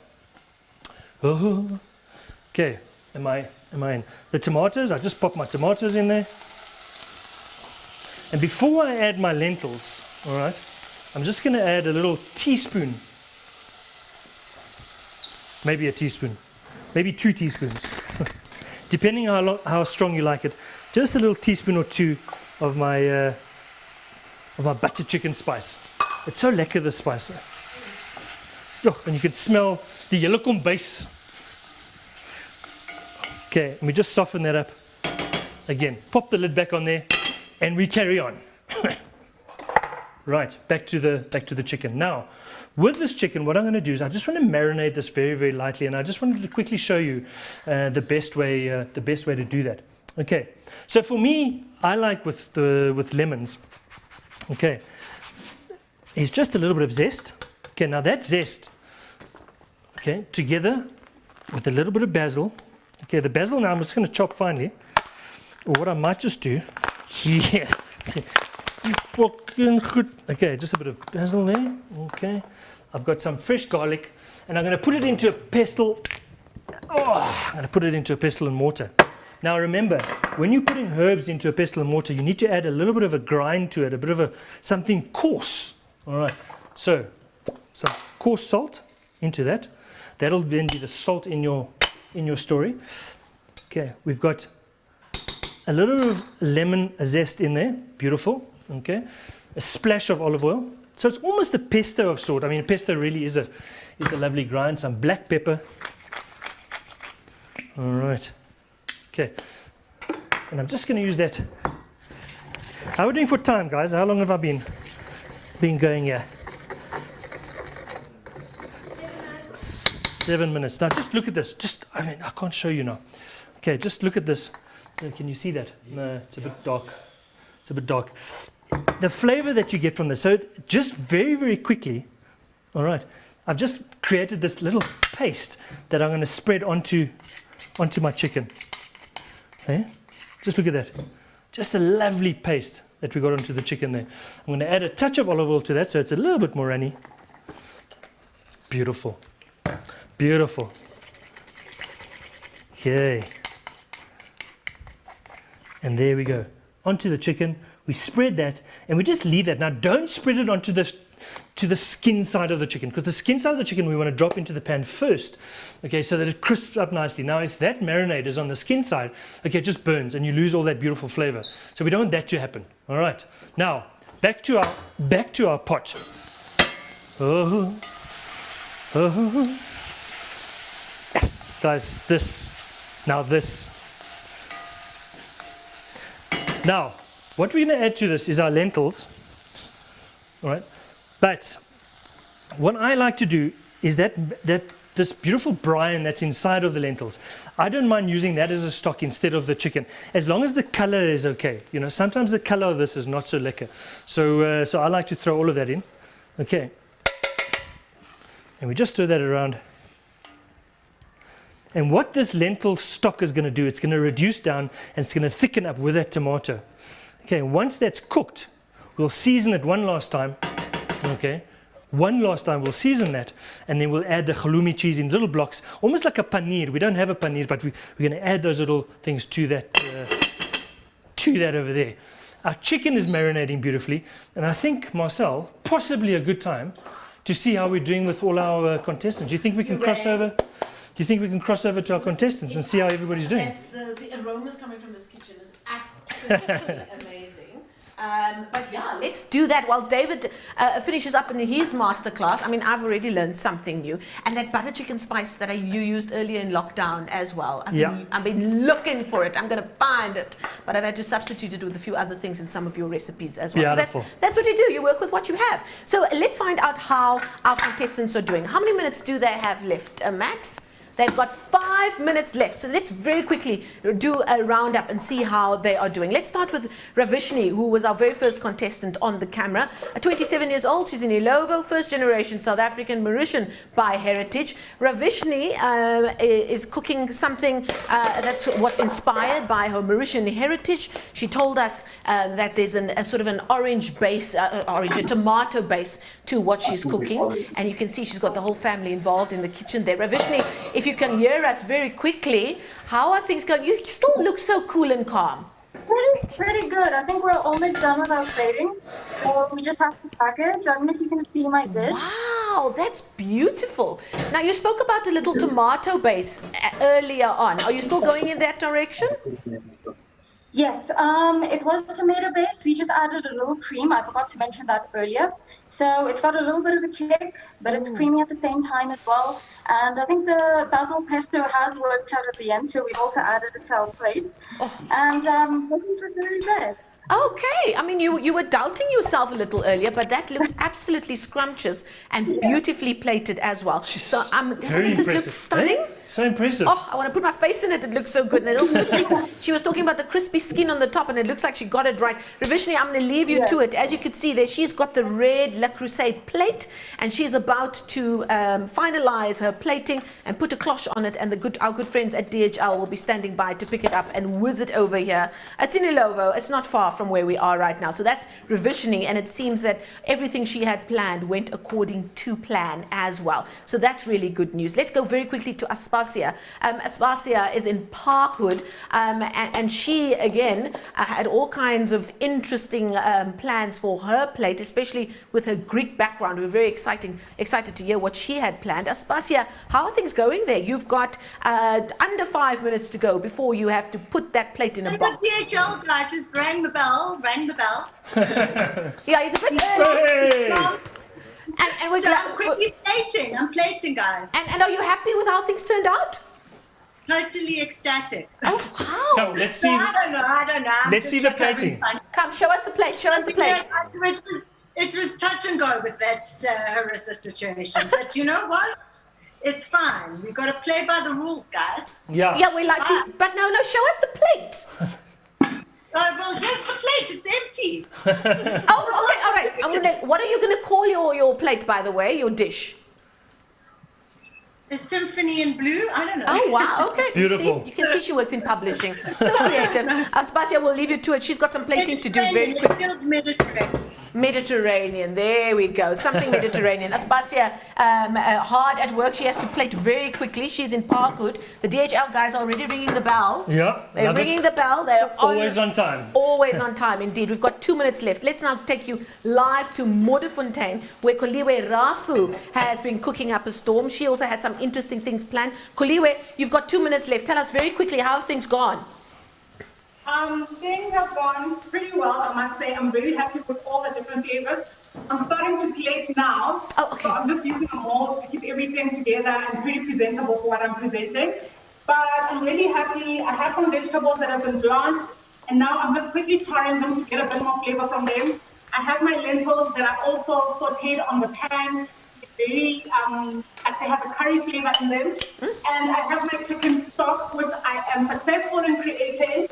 Oh, okay, am I in? The tomatoes, I just pop my tomatoes in there. And before I add my lentils, all right, I'm just going to add a little teaspoon, maybe a teaspoon, maybe 2 teaspoons, depending on how strong you like it. Just a little teaspoon or 2 of my butter chicken spice. It's so lekker, the spice. Oh, and you can smell the yellow base. Okay, and we just soften that up. Again, pop the lid back on there, and we carry on. Right, back to the chicken. Now, with this chicken, what I'm going to do is I just want to marinate this very, very lightly, and I just wanted to quickly show you the best way to do that. Okay, so for me, I like with lemons. Okay, is just a little bit of zest. Okay, now that zest, okay, together with a little bit of basil. Okay, the basil now I'm just going to chop finely. Or what I might just do, yeah. Okay, just a bit of basil there. Okay, I've got some fresh garlic, and I'm going to put it into a pestle. Oh, I'm going to put it into a pestle and mortar. Now remember, when you're putting herbs into a pestle and mortar, you need to add a little bit of a grind to it, a bit of something coarse. All right, so some coarse salt into that. That'll then be the salt in your story. Okay, we've got a little of lemon zest in there, beautiful. Okay, a splash of olive oil. So it's almost a pesto of sort. I mean, pesto really is a lovely grind. Some black pepper. All right. Okay, and I'm just going to use that. How are we doing for time, guys? How long have I been going here? 7 minutes. Now just look at this. I mean, I can't show you now. Okay, just look at this. Can you see that? No, it's a bit dark. It's a bit dark. The flavor that you get from this. So just very, very quickly. All right, I've just created this little paste that I'm going to spread onto my chicken. Okay, just look at that. Just a lovely paste that we got onto the chicken there. I'm going to add a touch of olive oil to that so it's a little bit more runny. Beautiful. Beautiful. Okay. And there we go. Onto the chicken. We spread that and we just leave that. Now don't spread it onto the skin side of the chicken, because the skin side of the chicken we want to drop into the pan first, okay, so that it crisps up nicely. Now if that marinade is on the skin side, okay, it just burns and you lose all that beautiful flavor. So we don't want that to happen. All right. Now back to our pot. Oh. Yes, guys, this. Now, what we're going to add to this is our lentils. All right. But what I like to do is that this beautiful brine that's inside of the lentils, I don't mind using that as a stock instead of the chicken, as long as the color is okay. You know, sometimes the color of this is not so lekker. So I like to throw all of that in. Okay. And we just stir that around. And what this lentil stock is going to do, it's going to reduce down and it's going to thicken up with that tomato. Okay, once that's cooked, we'll season it one last time. Okay, one last time we'll season that, and then we'll add the halloumi cheese in little blocks, almost like a paneer. We don't have a paneer, but we're going to add those little things to that over there. Our chicken is marinating beautifully, and I think, Marcel, possibly a good time to see how we're doing with all our contestants. Do you think we can cross over? Do you think we can cross over to our contestants and see how everybody's doing? The aromas coming from this kitchen is absolutely amazing. But yeah, let's do that while David finishes up in his masterclass. I mean, I've already learned something new. And that butter chicken spice that you used earlier in lockdown as well. I've been looking for it. I'm going to find it. But I've had to substitute it with a few other things in some of your recipes as well. That's what you do. You work with what you have. So let's find out how our contestants are doing. How many minutes do they have left, Max? They've got 5 minutes left, so let's very quickly do a roundup and see how they are doing. Let's start with Ravishni, who was our very first contestant on the camera. 27 years old, she's in Ilovo, first generation South African Mauritian by heritage. Ravishni is cooking something that's what inspired by her Mauritian heritage. She told us that there's a sort of an orange base, a tomato base to what she's cooking, and you can see she's got the whole family involved in the kitchen there. Ravishni, if you can hear us very quickly, how are things going? You still look so cool and calm. Pretty good. I think we're almost done with our plating. So we just have to package. I don't know if you can see my dish. Wow, that's beautiful. Now, you spoke about a little tomato base earlier on. Are you still going in that direction? Yes, it was tomato based. We just added a little cream. I forgot to mention that earlier. So it's got a little bit of a kick, but it's creamy at the same time as well. And I think the basil pesto has worked out at the end, so we've also added it to our plate. And hoping for the very best. Okay, I mean, you were doubting yourself a little earlier, but that looks absolutely scrumptious and beautifully plated as well. So doesn't it just look stunning? Eh? So impressive. Oh, I want to put my face in it. It looks so good. And it looks like she was talking about the crispy skin on the top, and it looks like she got it right. Ravishni, I'm going to leave you to it. As you can see there, she's got the red Le Creuset plate, and she's about to finalize her plating and put a cloche on it. And our good friends at DHL will be standing by to pick it up and whiz it over here. It's in Ilovo. It's not far from where we are right now. So that's Ravishni, and it seems that everything she had planned went according to plan as well. So that's really good news. Let's go very quickly to Aspasia. Aspasia is in Parkwood, and she again had all kinds of interesting plans for her plate, especially with her Greek background. We're very excited to hear what she had planned. Aspasia, how are things going there? You've got under 5 minutes to go before you have to put that plate in a box. The DHL guy just rang the bell. Yeah, he's a bit early. And we're I'm quickly plating. I'm plating, guys. And are you happy with how things turned out? Totally ecstatic. Oh, wow. Come, let's see. I don't know. Let's see the plating. Come, show us the plate. Show us the plate. It was touch and go with that harissa situation. But you know what? It's fine. We've got to play by the rules, guys. Yeah. Yeah, we like to. But no, show us the plate. Well, here's the plate. It's empty. Oh, okay, all right. What are you going to call your plate, by the way, your dish? A symphony in blue? I don't know. Oh, wow. Okay. Beautiful. You can see she works in publishing. So creative. Aspasia, we'll leave you to it. She's got some plating to do very quick. Mediterranean. There we go. Something Mediterranean. Aspasia, hard at work. She has to plate very quickly. She's in Parkwood. The DHL guys are already ringing the bell. Yeah. They're ringing the bell. They're always on time. Always on time, indeed. We've got 2 minutes left. Let's now take you live to Modderfontein, where Koliwe Rafu has been cooking up a storm. She also had some interesting things planned. Koliwe, you've got 2 minutes left. Tell us very quickly how have things gone. Things have gone pretty well, I must say. I'm very happy with all the different flavors. I'm starting to plate now. Oh, okay. So I'm just using a mold to keep everything together and pretty presentable for what I'm presenting. But I'm really happy. I have some vegetables that have been blanched, and now I'm just quickly charring them to get a bit more flavor from them. I have my lentils that are also sauteed on the pan. Very, they have a curry flavor in them. And I have my chicken stock, which I am successful in creating.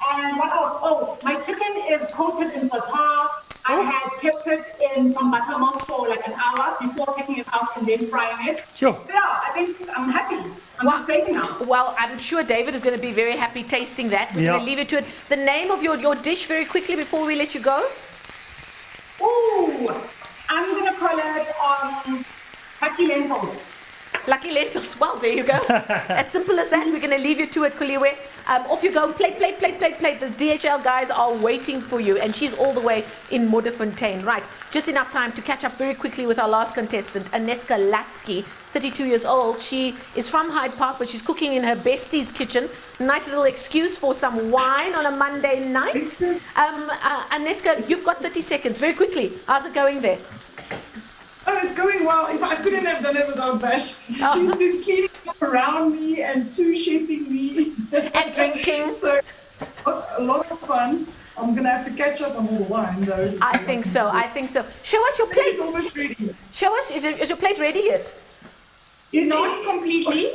And what else? Oh, my chicken is coated in tartar. I had kept it in some buttermilk for like an hour before taking it out and then frying it. Sure. Yeah, I think I'm happy. I'm plating now. Well, I'm sure David is going to be very happy tasting that. We're going to leave it to it. The name of your dish very quickly before we let you go. Ooh, I'm going to call it Lucky Lentils. Lucky lentils. Well, there you go. As simple as that. We're going to leave you to it, Koliwe. Off you go. Plate. The DHL guys are waiting for you. And she's all the way in Modderfontein. Right. Just enough time to catch up very quickly with our last contestant, Aneska Latsky, 32 years old. She is from Hyde Park, but she's cooking in her bestie's kitchen. Nice little excuse for some wine on a Monday night. Aneska, you've got 30 seconds. Very quickly. How's it going there? Oh, it's going well. I couldn't have done it without Bash. She's been cleaning up around me and sous-chefing me. And drinking. So, a lot of fun. I'm going to have to catch up on all the wine, though. I think so. Show us your plate. It's almost ready. Show us. Is your plate ready yet? Not completely.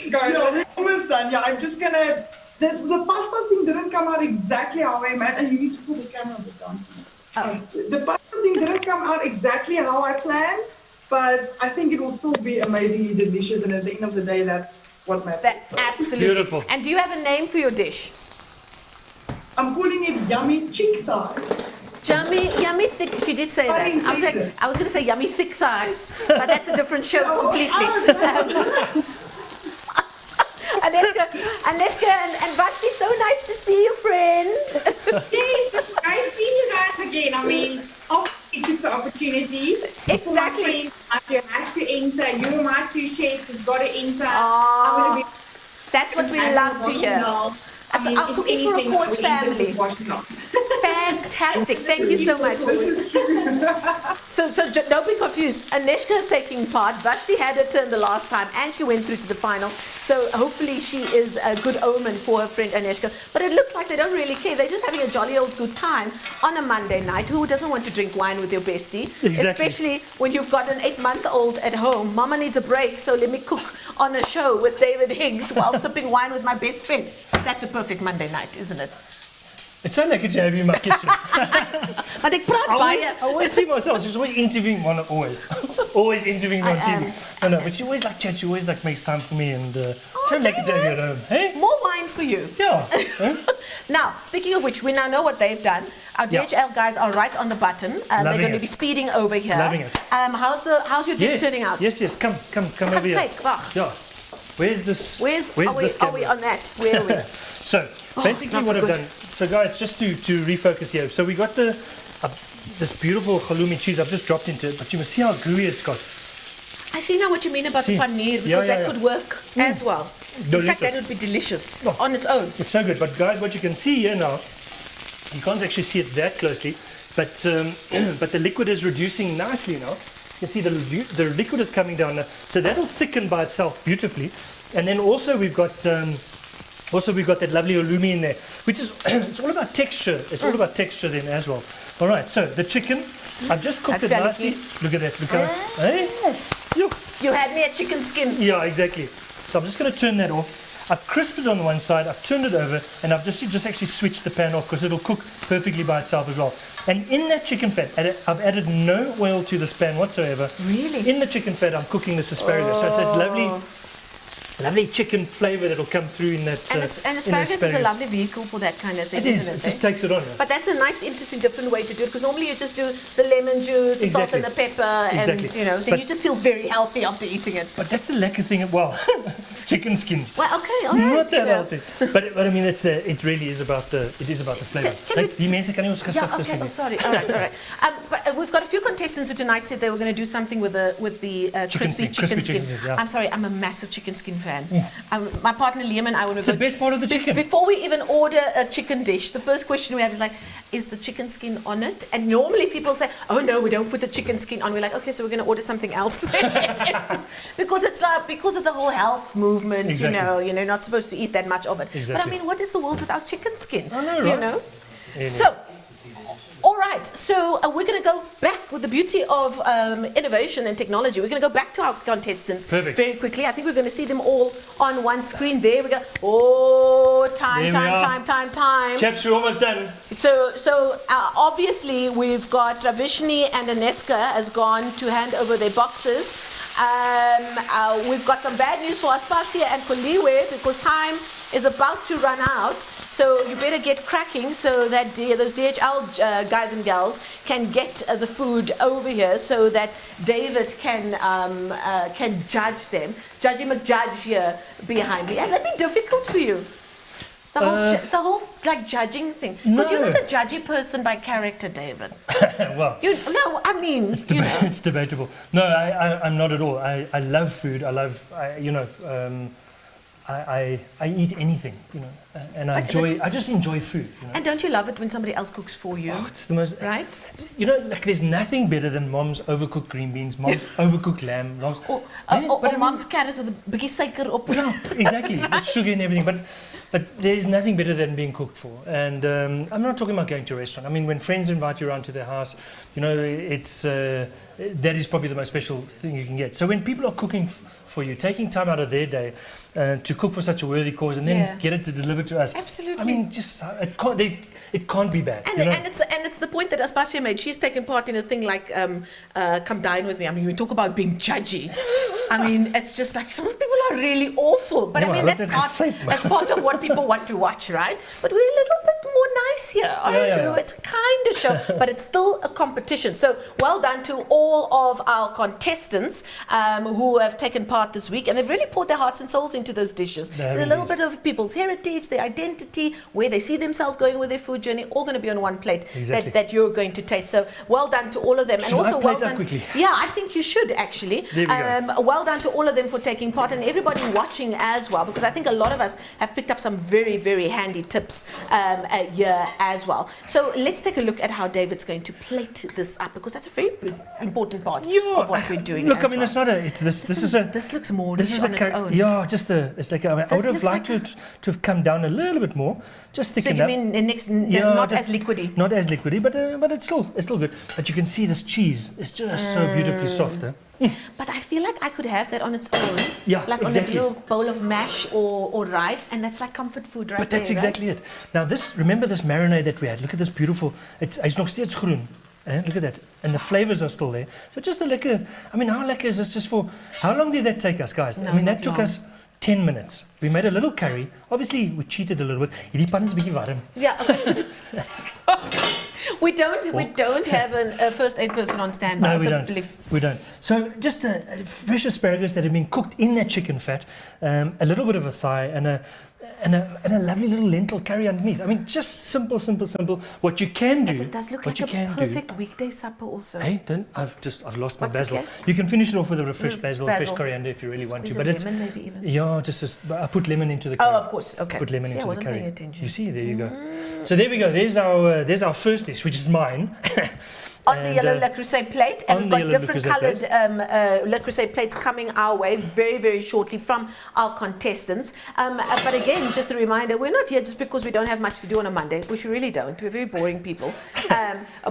Guys, I'm almost done. Yeah, I'm just going to... The pasta thing didn't come out exactly how I imagined. And you need to put the camera a bit down. The pasta thing didn't come out exactly how I planned, but I think it will still be amazingly delicious, and at the end of the day, that's what matters. That's absolutely beautiful. And do you have a name for your dish? I'm calling it yummy chick thighs. Yummy thick. She did say that. I was going to say yummy thick thighs, but that's a different show completely. Aneska and Vashti, so nice to see you, friend. Yes, it's great to see you guys again. I mean, obviously took the opportunity. Exactly. You have to enter. You're my sous chef. You've got to enter. That's what we love to hear. I mean, Our if Cooking for a anything, Cause we end up family. with washing up. Fantastic. Thank you so much. So don't be confused. Aneshka is taking part. Vashti had her turn the last time and she went through to the final. So hopefully she is a good omen for her friend Aneshka. But it looks like they don't really care. They're just having a jolly old good time on a Monday night. Who doesn't want to drink wine with your bestie? Exactly. Especially when you've got an 8-month-old at home. Mama needs a break, so let me cook on a show with David Higgs while sipping wine with my best friend. That's a perfect Monday night, isn't it? It's so lekker to have you in my kitchen. Maar ek praat baie. I always see myself, she's always interviewing one, always interviewing on TV. No, but she always like chat, she always like makes time for me and so lekker to have you at home. Hey? More wine for you. Yeah. Now, speaking of which, we now know what they've done. Our DHL guys are right on the button. They're going to be speeding over here. Loving it. How's your dish turning out? Yes, come over here. Yeah. Where's this? Are we on that? Where are we? So basically what I've done, so guys, just to refocus here, so we got this beautiful halloumi cheese I've just dropped into it, but you must see how gooey it's got. I see now what you mean about the paneer, because that could work as well. Delicious. In fact, that would be delicious on its own. It's so good, but guys, what you can see here now, you can't actually see it that closely, but the liquid is reducing nicely now. You can see the liquid is coming down now, so that'll thicken by itself beautifully. And then also we've got that lovely halloumi in there, which is it's all about texture. It's all about texture then as well. All right, so the chicken, I've just cooked it nicely. Look at that. Look at that. Hey? You had me at chicken skin. Yeah, exactly. So I'm just going to turn that off. I've crisped it on one side, I've turned it over, and I've just actually switched the pan off because it'll cook perfectly by itself as well. And in that chicken fat, I've added no oil to this pan whatsoever. Really? In the chicken fat, I'm cooking this asparagus. So it's that lovely chicken flavour that'll come through in that. And asparagus is a lovely vehicle for that kind of thing. It is. Isn't It just takes it on. But that's a nice, interesting, different way to do it, because normally you just do the lemon juice, the salt and the pepper, and then you just feel very healthy after eating it. But that's the lekker thing. Well, chicken skins. Well, okay, all right. Not that healthy. But I mean, it really is about the flavour. Die mense kan nie ons gesig tussen nie. Sorry. All right. But we've got a few contestants who tonight said they were going to do something with the crispy chicken skin. Yeah. I'm sorry, I'm a massive chicken skin fan. My partner Liam and I, when we it's the best part of the chicken. Before we even order a chicken dish, the first question we have is like, is the chicken skin on it? And normally people say, oh no, we don't put the chicken skin on. We're like, okay, so we're going to order something else. because of the whole health movement, exactly. you're not supposed to eat that much of it. Exactly. But I mean, what is the world without chicken skin? I know, right? You know? So, all right, so we're going to go back with the beauty of innovation and technology. We're going to go back to our contestants very quickly. I think we're going to see them all on one screen. There we go. Oh, time. Chaps, we're almost done. So obviously we've got Ravishni and Aneska has gone to hand over their boxes. We've got some bad news for Aspasia and for Liwe, because time is about to run out. So you better get cracking so that those DHL guys and gals can get the food over here, so that David can judge them. Judgy McJudge here behind me. Has that been difficult for you? The whole like judging thing. Because you're not a judgy person by character, David. Well, it's debatable. No, I'm not at all. I love food. I eat anything, and I just enjoy food. And don't you love it when somebody else cooks for you? Oh, it's the most, right? Like there's nothing better than mom's overcooked green beans, mom's overcooked lamb, or mom's carrots with a biggie suiker up. Yeah, exactly, with sugar and everything. But there's nothing better than being cooked for. And I'm not talking about going to a restaurant. I mean, when friends invite you around to their house, it's that is probably the most special thing you can get. So when people are cooking for you, taking time out of their day to cook for such a worthy cause, and then get it to deliver to us. Absolutely. I mean, just it can't be bad. And it's the point that Aspasia made. She's taken part in a thing like Come Dine With Me. I mean, we talk about being judgy. I mean, it's just like some people are really awful. But I mean, that's part of what people want to watch, right? But we're a little bit more race here. Yeah. It's a kind of show, but it's still a competition. So well done to all of our contestants who have taken part this week, and they've really poured their hearts and souls into those dishes. There's a little bit of people's heritage, their identity, where they see themselves going with their food journey, all going to be on one plate that you're going to taste. So well done to all of them. Should and also I plate well done. quickly? Yeah, I think you should actually. There we go. Well done to all of them for taking part, and everybody watching as well, because I think a lot of us have picked up some very, very handy tips here as well. So let's take a look at how David's going to plate this up, because that's a very important part of what we're doing. Look, as I mean, well. it's not a. This looks more This is on its own. Yeah, just a. It's like I would have liked it to have come down a little bit more, just thicken so up. you mean not as liquidy? Not as liquidy, but it's still good. But you can see this cheese is just so beautifully soft. But I feel like I could have that on its own. Yeah, like exactly. on a little bowl of mash or rice, and that's like comfort food right But that's there, exactly it. Now remember this marinade that we had. Look at this beautiful. It's nog steeds groen. Look at that. And the flavors are still there. So just a lekker. I mean, how lekker is this just for? How long did that take us, guys? No, I mean, that not took long. us 10 minutes. We made a little curry. Obviously, we cheated a little bit. Hierdie pan is 'n bietjie warm. Yeah. We don't have a first aid person on standby. No, we so don't. We don't. So just fresh asparagus that have been cooked in that chicken fat, a little bit of a thigh, and a lovely little lentil curry underneath. I mean, just simple. What you can do. It does look what like you a can perfect weekday supper also. Hey, I've lost my What's basil. okay? You can finish it off with a fresh basil, fresh Basil. coriander if you really want to. Squeeze But a it's lemon maybe even. yeah, I put lemon into the curry. Oh, of course. Okay. Put lemon See, I into the wasn't curry. paying attention. You see, there you go. So there we go. There's our first dish, which is mine. On the yellow Le Creuset plate, and we've got different coloured Le Creuset plates coming our way very, very shortly from our contestants. But again, just a reminder, we're not here just because we don't have much to do on a Monday, which we really don't. We're very boring people.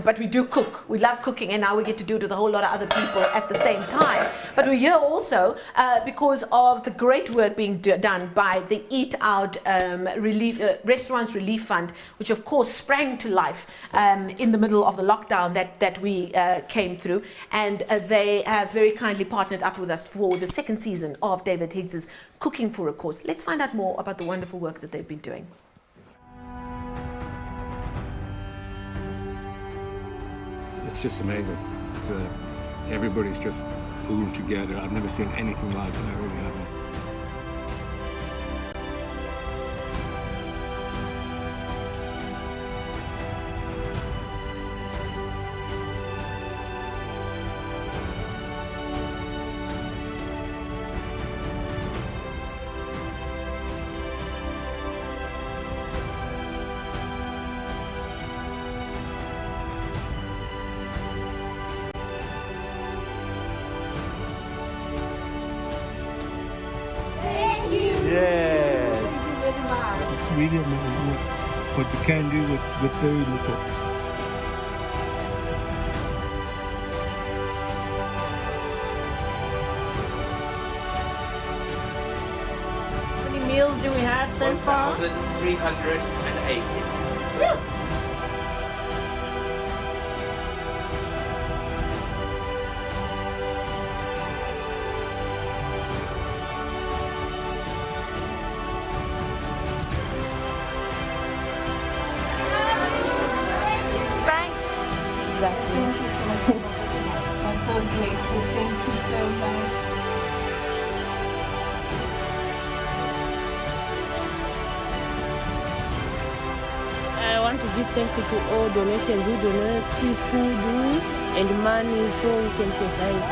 But we do cook. We love cooking, and now we get to do it with a whole lot of other people at the same time. But we're here also because of the great work being done by the Eat Out Restaurants Relief Fund, which of course sprang to life in the middle of the lockdown that we came through, and they have very kindly partnered up with us for the second season of David Higgs's Cooking for a Cause. Let's find out more about the wonderful work that they've been doing. It's just amazing. Everybody's just pooled together. I've never seen anything like it. I really haven't. Really amazing what you can do with very little. How many meals do we have so far? 1,380. Thank you so much. I'm so grateful. Thank you so much. I want to give thanks to all donations who donate food and money so we can survive.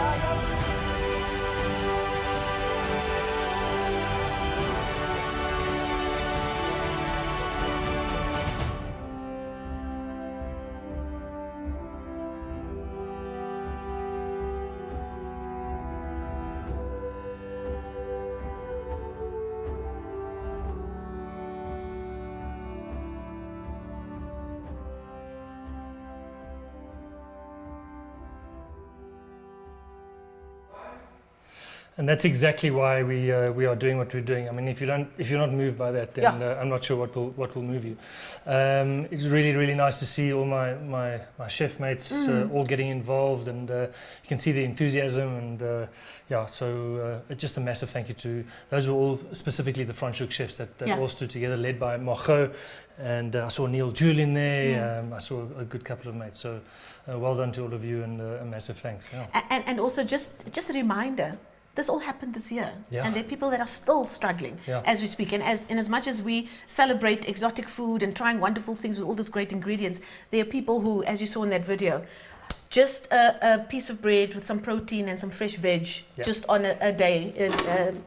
And that's exactly why we are doing what we're doing. I mean, if you're not moved by that, then I'm not sure what will move you. It's really nice to see all my chef mates all getting involved, and you can see the enthusiasm, and so just a massive thank you to those were all specifically the Franschhoek chefs that all stood together, led by Margot, and I saw Neil Jewell in there. I saw a good couple of mates. So well done to all of you, and a massive thanks. And also just a reminder. This all happened this year, and there are people that are still struggling as we speak. And as much as we celebrate exotic food and trying wonderful things with all these great ingredients, there are people who, as you saw in that video, just a piece of bread with some protein and some fresh veg, just on a day,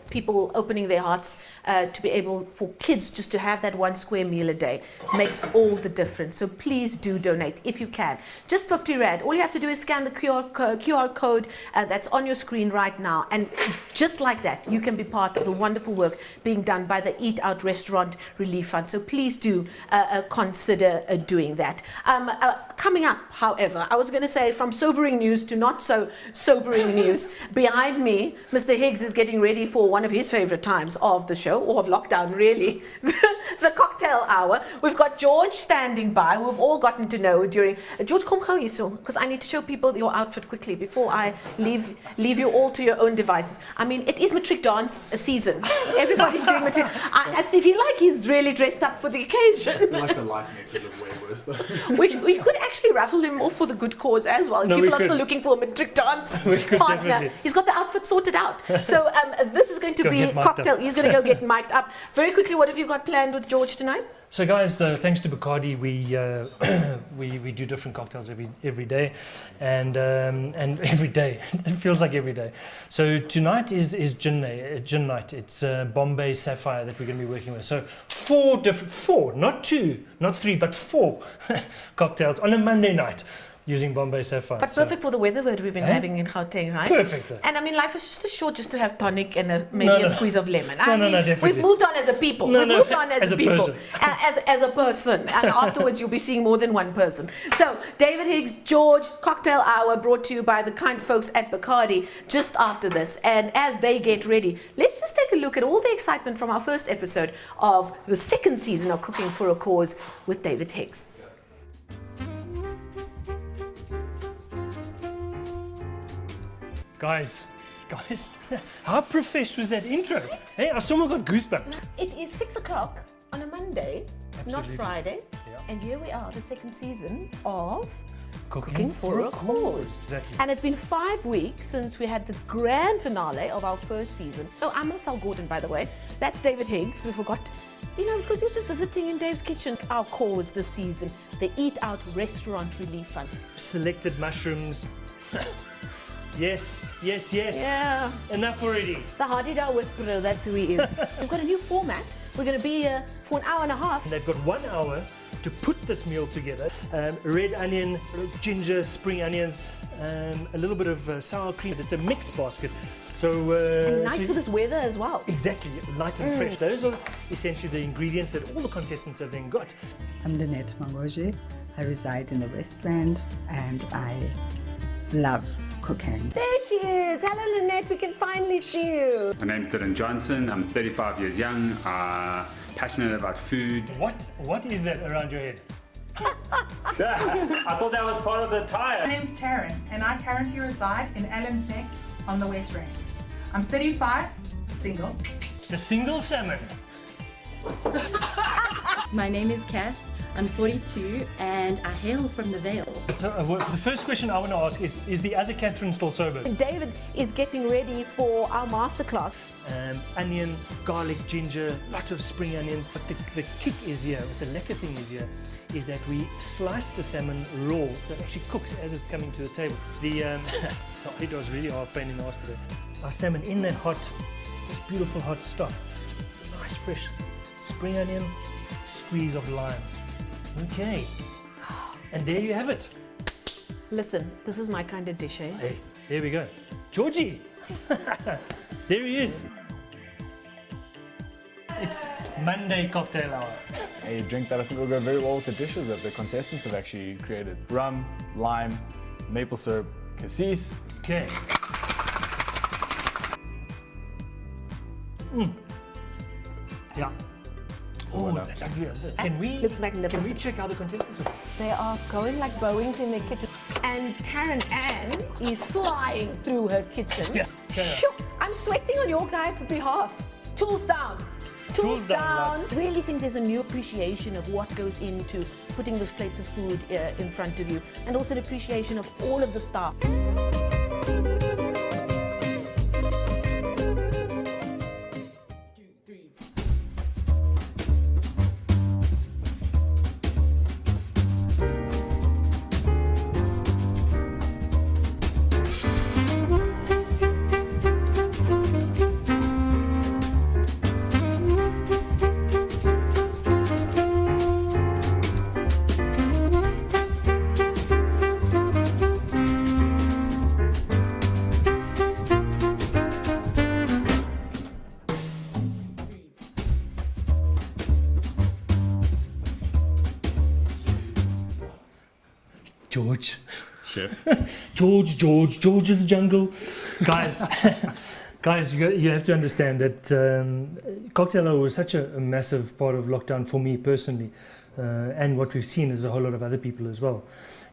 people opening their hearts to be able for kids just to have that 1 square meal a day makes all the difference. So please do donate if you can. Just 50 Rand. All you have to do is scan the QR code that's on your screen right now, and just like that, you can be part of the wonderful work being done by the Eat Out Restaurant Relief Fund. So please do consider doing that. Coming up, however, I was going to say, from sobering news to not so sobering news. Behind me, Mr. Higgs is getting ready for one of his favorite times of the show, or of lockdown really, the cocktail hour. We've got George standing by, who we've all gotten to know during... George, kom gou hierso, because I need to show people your outfit quickly before I leave you all to your own devices. I mean, it is matric dance season. Everybody's doing matric. I feel like he's really dressed up for the occasion. Like the light makes it look way worse though. We could actually raffle him off for the good cause as well. People are still looking for a matric dance partner. Definitely. He's got the outfit sorted out. So this is going to be cocktail. He's going to go get mic'd up. Very quickly, what have you got planned with George tonight? So guys, thanks to Bacardi, we do different cocktails every day, and every day it feels like every day. So tonight is gin night. It's Bombay Sapphire that we're going to be working with. So four, not 2, not 3, but 4 cocktails on a Monday night, using Bombay Sapphire. But perfect for the weather that we've been having in Gauteng, right? Perfect. And I mean, life is just too short just to have tonic and maybe a squeeze of lemon. I mean, definitely. we've moved on as a people. We've moved on as a people. Person. As a person. And afterwards, you'll be seeing more than one person. So, David Higgs, George, Cocktail Hour, brought to you by the kind folks at Bacardi just after this. And as they get ready, let's just take a look at all the excitement from our first episode of the 2nd season of Cooking for a Cause with David Higgs. Guys, how profesh was that intro? Hey, I somehow got goosebumps. It is 6 o'clock on a Monday, Absolutely. not Friday. Yeah. And here we are, the 2nd season of Cooking for a Cause. Exactly. And it's been 5 weeks since we had this grand finale of our first season. Oh, I'm Marcel Gordon, by the way. That's David Higgs. We forgot, because you're just visiting in Dave's kitchen. Our cause this season, the Eat Out Restaurant Relief Fund. Selected mushrooms. Yes. Yeah. Enough already. The Hadida Whisperer, that's who he is. We've got a new format. We're going to be here for an hour and a half. And they've got 1 hour to put this meal together. Red onion, ginger, spring onions, a little bit of sour cream. It's a mixed basket. So and nice for this weather as well. Exactly, light and fresh. Those are essentially the ingredients that all the contestants have then got. I'm Danette Mangoje. I reside in the West Rand and I love cooking. There she is. Hello, Lynette. We can finally see you. My name's Dylan Johnson. I'm 35 years young, passionate about food. What is that around your head? I thought that was part of the attire. My name's Taryn, and I currently reside in Allen's Neck on the West Rand. I'm 35, single. The single salmon. My name is Kath. I'm 42 and I hail from the Vale. So the first question I want to ask is the other Catherine still sober? David is getting ready for our masterclass. Onion, garlic, ginger, lots of spring onions. But the kick is here, the lekker thing is here, is that we slice the salmon raw. That actually cooks as it's coming to the table. It was really hard pain in the ass today. Our salmon in that this beautiful hot stock. It's a nice fresh spring onion, squeeze of lime. Okay, and there you have it. Listen, this is my kind of dish, eh? Hey, there we go. Georgie! There he is. It's Monday cocktail hour. A drink that I think will go very well with the dishes that the contestants have actually created. Rum, lime, maple syrup, cassis. Okay. Yeah. Oh, can we looks magnificent. Can we check how the contestants are? They are going like Boeings in their kitchen. And Taryn Ann is flying through her kitchen. Yeah. Shoo, I'm sweating on your guys' behalf. Tools down. Tools down. I really think there's a new appreciation of what goes into putting those plates of food in front of you, and also an appreciation of all of the staff. George. Chef. George is the jungle. Guys, guys, you have to understand that cocktail hour was such a massive part of lockdown for me personally, and what we've seen is a whole lot of other people as well.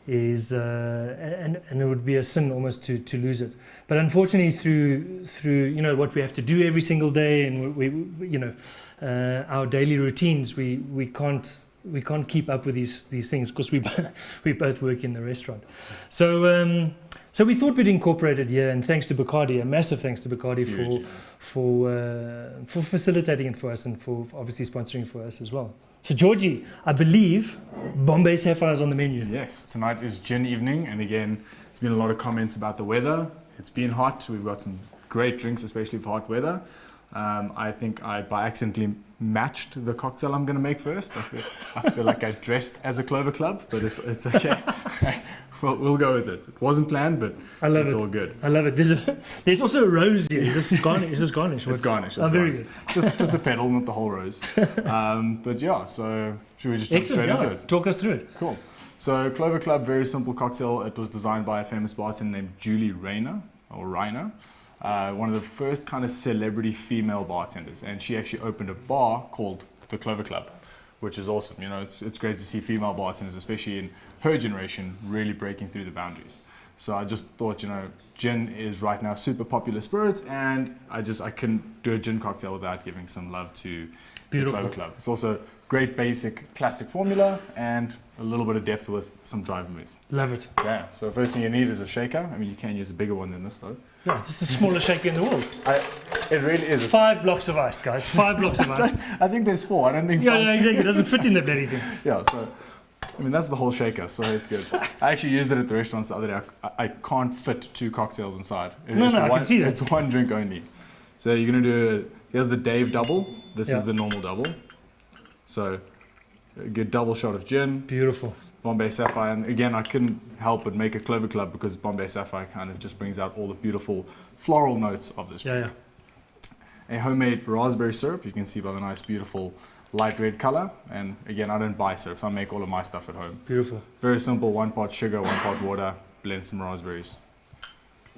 And it would be a sin almost to lose it. But unfortunately, through you know what we have to do every single day, and we you know our daily routines, we can't keep up with these things because we both work in the restaurant. So so we thought we'd incorporate it here, and thanks to Bacardi, a massive thanks to Bacardi for facilitating it for us and for obviously sponsoring for us as well. So Georgie, I believe Bombay Sapphire is on the menu. Yes, tonight is gin evening, and again, there's been a lot of comments about the weather. It's been hot. We've got some great drinks, especially for hot weather. I think I by accidentally matched the cocktail I'm going to make first. I feel like I dressed as a Clover Club, but it's okay. We'll go with it. It wasn't planned, but I love it's it. all good. I love it. There's also a rose here. Is this garnish? It's garnish. Oh, very good. Just the petal, not the whole rose. But yeah, so should we just jump straight into it? Talk us through it. Cool. So Clover Club, very simple cocktail. It was designed by a famous bartender named Julie Rayner, one of the first kind of celebrity female bartenders, and she actually opened a bar called the Clover Club, which is awesome. You know, it's great to see female bartenders, especially in her generation, really breaking through the boundaries. So I just thought, you know, gin is right now a super popular spirit, and I couldn't do a gin cocktail without giving some love to the Clover Club. It's also great basic classic formula and a little bit of depth with some dry vermouth. Love it. Yeah, so first thing you need is a shaker. I mean, you can use a bigger one than this though. Yeah, it's just the smallest shaker in the world. It really is. 5 blocks of ice, guys. 5 blocks of ice. I think there's 4. I don't think 5. Yeah, exactly. It doesn't fit in the bloody thing. Yeah, so, I mean, that's the whole shaker, so it's good. I actually used it at the restaurants the other day. I can't fit 2 cocktails inside. I can see that. It's one drink only. So you're going to do, here's the Dave double. This is the normal double. So a good double shot of gin. Beautiful. Bombay Sapphire, and again, I couldn't help but make a Clover Club because Bombay Sapphire kind of just brings out all the beautiful floral notes of this drink. A homemade raspberry syrup, you can see by the nice, beautiful light red color. And again, I don't buy syrups, I make all of my stuff at home. Beautiful. Very simple, 1 pot sugar, 1 pot water, blend some raspberries.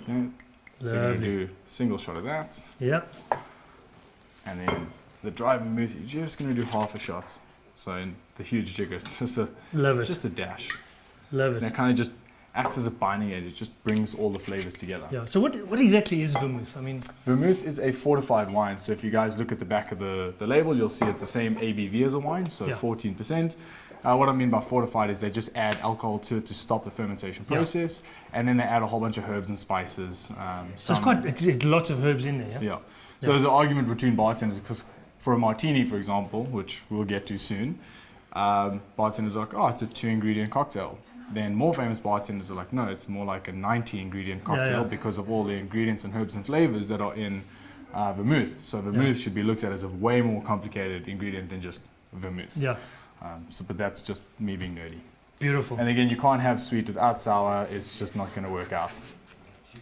Okay. So you're going to do a single shot of that. Yep. And then the dry vermouth, you're just going to do half a shot. So in the huge jigger, it's just a dash. Love it. And it kind of just acts as a binding agent. It just brings all the flavors together. Yeah. So what exactly is vermouth? I mean, vermouth is a fortified wine. So if you guys look at the back of the label, you'll see it's the same ABV as a wine, so 14%. What I mean by fortified is they just add alcohol to it to stop the fermentation process, and then they add a whole bunch of herbs and spices. So it's lots of herbs in there. Yeah. So there's an argument between bartenders because for a martini, for example, which we'll get to soon, bartenders are like, oh, it's a 2-ingredient cocktail. Then more famous bartenders are like, no, it's more like a 90-ingredient cocktail because of all the ingredients and herbs and flavors that are in vermouth. So vermouth should be looked at as a way more complicated ingredient than just vermouth. Yeah. But that's just me being nerdy. Beautiful. And again, you can't have sweet without sour. It's just not going to work out.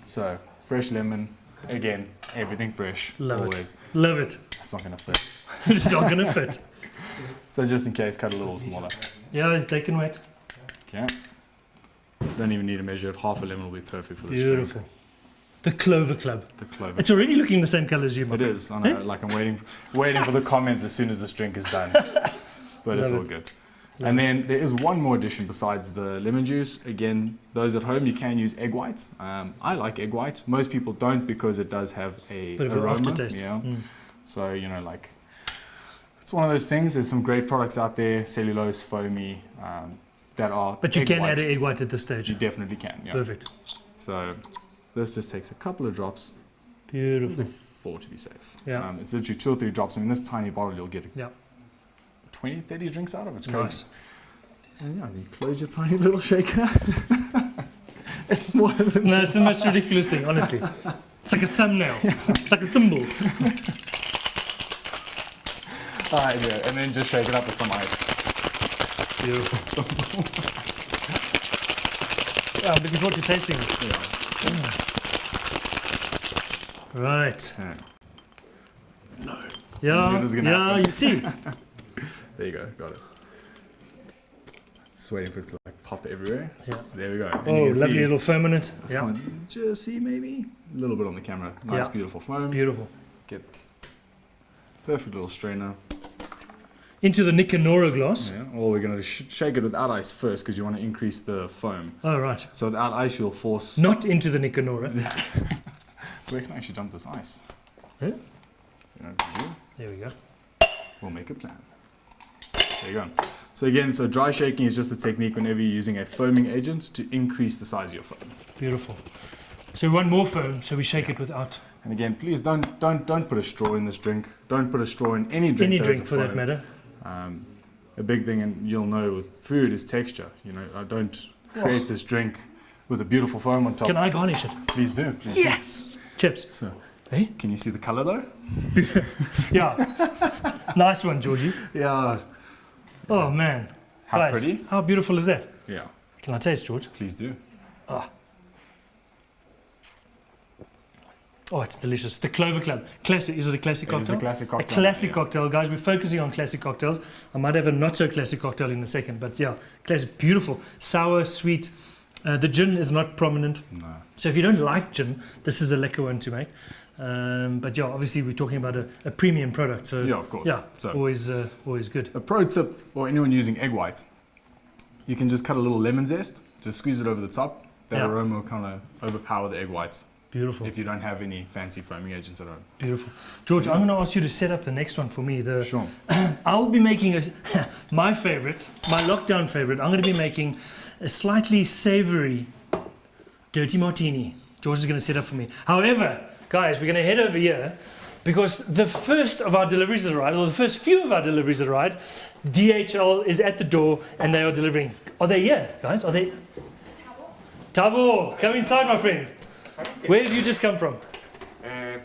So fresh lemon, again, everything fresh. Love always. it. Love it. It's not going to fit. It's not going to fit. So just in case, cut a little smaller. Yeah, they can wait. Okay. Don't even need to measure it. Half a lemon will be perfect for this Beautiful. drink. The Clover Club. The Clover. It's already looking the same color as you, my It friend. is. I know. Like I'm waiting for the comments as soon as this drink is done. But it's all good. And then there is one more addition besides the lemon juice. Again, those at home, you can use egg white. I like egg white. Most people don't because it does have a Bit of an aroma. aftertaste. Yeah. So, you know, like, it's one of those things. There's some great products out there, cellulose, foamy, that are But you egg can white. add an egg white at this stage. You definitely can, yeah. Perfect. So this just takes a couple of drops. Beautiful. 4 to be safe. Yeah. It's literally 2 or 3 drops. I mean, this tiny bottle, you'll get Yeah. 20, 30 drinks out of it. It's crazy. Nice. And yeah, you close your tiny little shaker. It's smaller than No, it's the most ridiculous thing, honestly. It's like a thumbnail. It's like a thimble. Alright, yeah, and then just shake it up with some ice. Beautiful. Yeah, I'm looking forward to tasting this. Yeah. Right. No. Yeah, yeah, you see. There you go, got it. Just waiting for it to like pop everywhere. Yeah. There we go. And Oh, you can lovely see, little foam in it. it's Yeah. kind of, just see maybe a little bit on the camera. Nice, Yeah. beautiful foam. Beautiful. Get perfect little strainer. Into the Nicanora glass. Yeah. Or we're going to shake it without ice first because you want to increase the foam. Oh, right. So without ice, you'll force. Not into the Nicanora. We can actually dump this ice. Yeah. You know what we do? There we go. We'll make a plan. There you go. So again, so dry shaking is just a technique whenever you're using a foaming agent to increase the size of your foam. Beautiful. So we want more foam, so we shake it without. And again, please don't put a straw in this drink. Don't put a straw in any drink. Any that has drink a for that foam. matter. A big thing, and you'll know with food, is texture. You know, I don't create this drink with a beautiful foam on top. Can I garnish it? Please do. Please Yes. Chips. So, hey, can you see the color though? Yeah. Nice one, Georgie. Yeah. Oh man. How Guys, pretty? How beautiful is that? Yeah. Can I taste, George? Please do. Ah. Oh, it's delicious. The Clover Club. Classic. Is it a classic cocktail? It is a classic cocktail. A classic Yeah. cocktail. Guys, we're focusing on classic cocktails. I might have a not so classic cocktail in a second, but yeah, classic. Beautiful. Sour, sweet. The gin is not prominent. No. So if you don't like gin, this is a lekker one to make. But yeah, obviously we're talking about a premium product. So Yeah, of course. Yeah, So- always good. A pro tip for anyone using egg white, you can just cut a little lemon zest, just squeeze it over the top. That Yeah. aroma will kind of overpower the egg white. Beautiful. If you don't have any fancy foaming agents at home. Beautiful. George, I'm going to ask you to set up the next one for me. Sure. I'll be making my favorite, my lockdown favorite. I'm going to be making a slightly savory dirty martini. George is going to set up for me. However, guys, we're going to head over here because the first of our deliveries has arrived, or the first few of our deliveries have arrived. DHL is at the door and they are delivering. Are they here, guys? Are they? Tabo, come inside, my friend. Where have you just come from?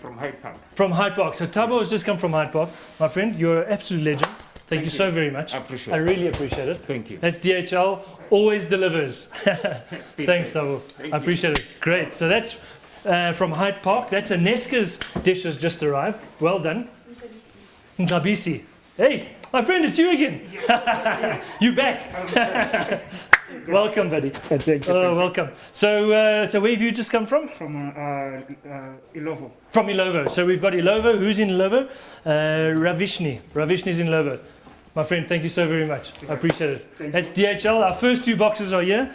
From Hyde Park. From Hyde Park. So Tabo has just come from Hyde Park. My friend, you're an absolute legend. Thank you so very much. I appreciate I it. really appreciate it. Thank you. That's DHL, always delivers. Thanks, Tabo. Thank I you. appreciate it. Great. So that's from Hyde Park. That's Aneska's dish has just arrived. Well done. Ntabisi. Hey, my friend, it's you again. You back. Welcome, buddy. Thank you. Oh, welcome. So, so where have you just come from? From Ilovo. From Ilovo. So we've got Ilovo. Who's in Ilovo? Ravishni. Ravishni's in Ilovo. My friend, thank you so very much. I appreciate it. That's DHL. Our first 2 boxes are here.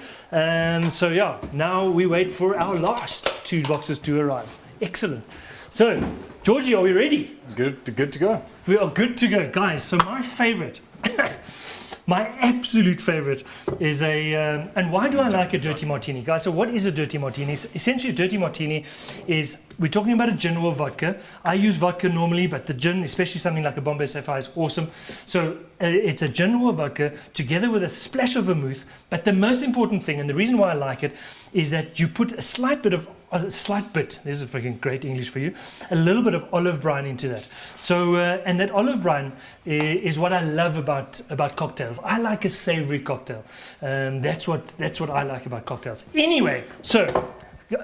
So yeah, now we wait for our last 2 boxes to arrive. Excellent. So, Georgie, are we ready? Good to go. We are good to go. Guys, so my favorite, my absolute favorite is and why do I like a dirty martini? Guys, so what is a dirty martini? Essentially, a dirty martini is, we're talking about a gin or vodka. I use vodka normally, but the gin, especially something like a Bombay Sapphire, is awesome. So it's a gin or a vodka together with a splash of vermouth. But the most important thing, and the reason why I like it, is that you put a slight bit, there's a freaking great English for you, a little bit of olive brine into that. So, and that olive brine is what I love about cocktails. I like a savory cocktail. That's what I like about cocktails. Anyway, so,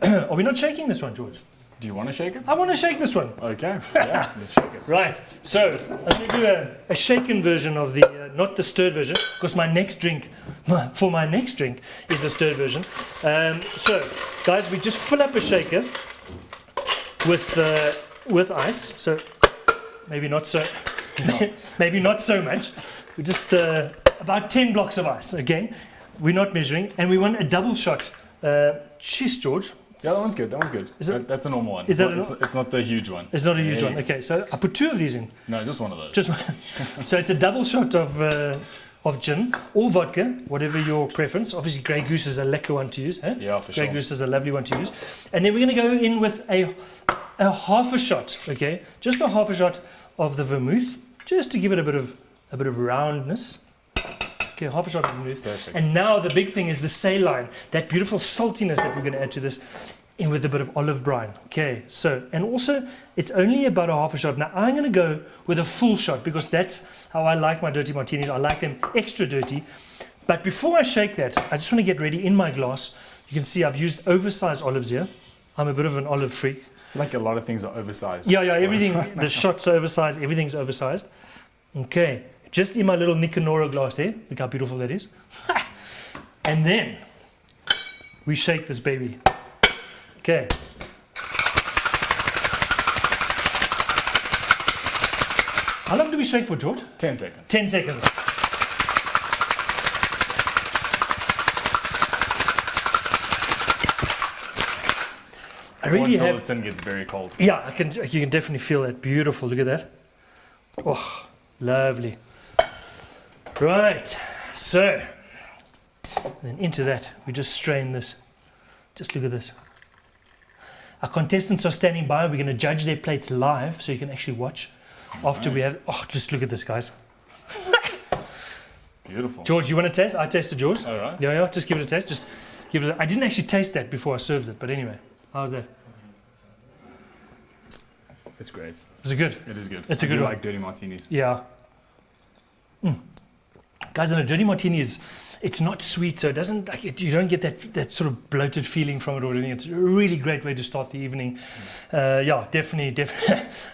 are we not shaking this one, George? Do you want to shake it? I want to shake this one. Okay. Yeah, let's shake it. Right, so I'm going to do a shaken version of the, not the stirred version, because my next drink is a stirred version. So, guys, we just fill up a shaker with ice. So maybe not so, maybe not so much. We just about 10 blocks of ice. Again, we're not measuring, and we want a double shot. Cheers, George. Yeah, that one's good. That one's good. That's a normal one. Is that it's not the huge one. It's not a huge one. Okay, so I put 2 of these in. No, just one of those. Just one. So it's a double shot of gin or vodka, whatever your preference. Obviously, Grey Goose is a lekker one to use. Yeah, for sure. Grey Goose is a lovely one to use. And then we're going to go in with a half a shot. Okay, just a half a shot of the vermouth, just to give it a bit of roundness. Okay, half a shot of vermouth. Perfect. And now the big thing is the saline, that beautiful saltiness that we're going to add to this, in with a bit of olive brine. Okay, so, and also it's only about a half a shot. Now I'm going to go with a full shot because that's how I like my dirty martinis. I like them extra dirty. But before I shake that, I just want to get ready in my glass. You can see I've used oversized olives here. I'm a bit of an olive freak. I feel like a lot of things are oversized. Yeah, everything, the shots are oversized, everything's oversized. Okay, just in my little Nicanora glass there. Look how beautiful that is. And then we shake this baby. Okay. How long do we shake for, George? 10 seconds. 10 seconds. I really until have. the tin gets very cold. Yeah, you can definitely feel that. Beautiful. Look at that. Oh, lovely. Right. So, then into that, we just strain this. Just look at this. Our contestants are standing by. We're going to judge their plates live, so you can actually watch after we have. Oh, just look at this, guys. Beautiful. George, you want to taste? I tasted yours. All right. Yeah. Just give it a taste. Just give it. I didn't actually taste that before I served it, but anyway, how's that? It's great. Is it good? It is good. It's a good I one. like dirty martinis. Yeah. Guys, and a dirty martini it's not sweet, so it doesn't you don't get that sort of bloated feeling from it or anything. It's a really great way to start the evening. Yeah, definitely. I'm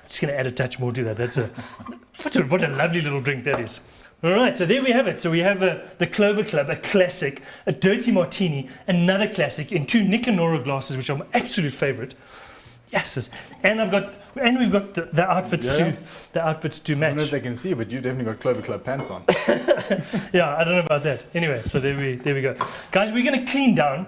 just going to add a touch more to that. That's what a lovely little drink that is. All right, so there we have it. So we have the Clover Club, a classic, a dirty martini, another classic in 2 Nicanora glasses, which are my absolute favorite. Yes, and we've got the outfits too. The outfits to match. I don't know if they can see, but you definitely got Clover Club pants on. Yeah, I don't know about that. Anyway, so there we go, guys. We're going to clean down.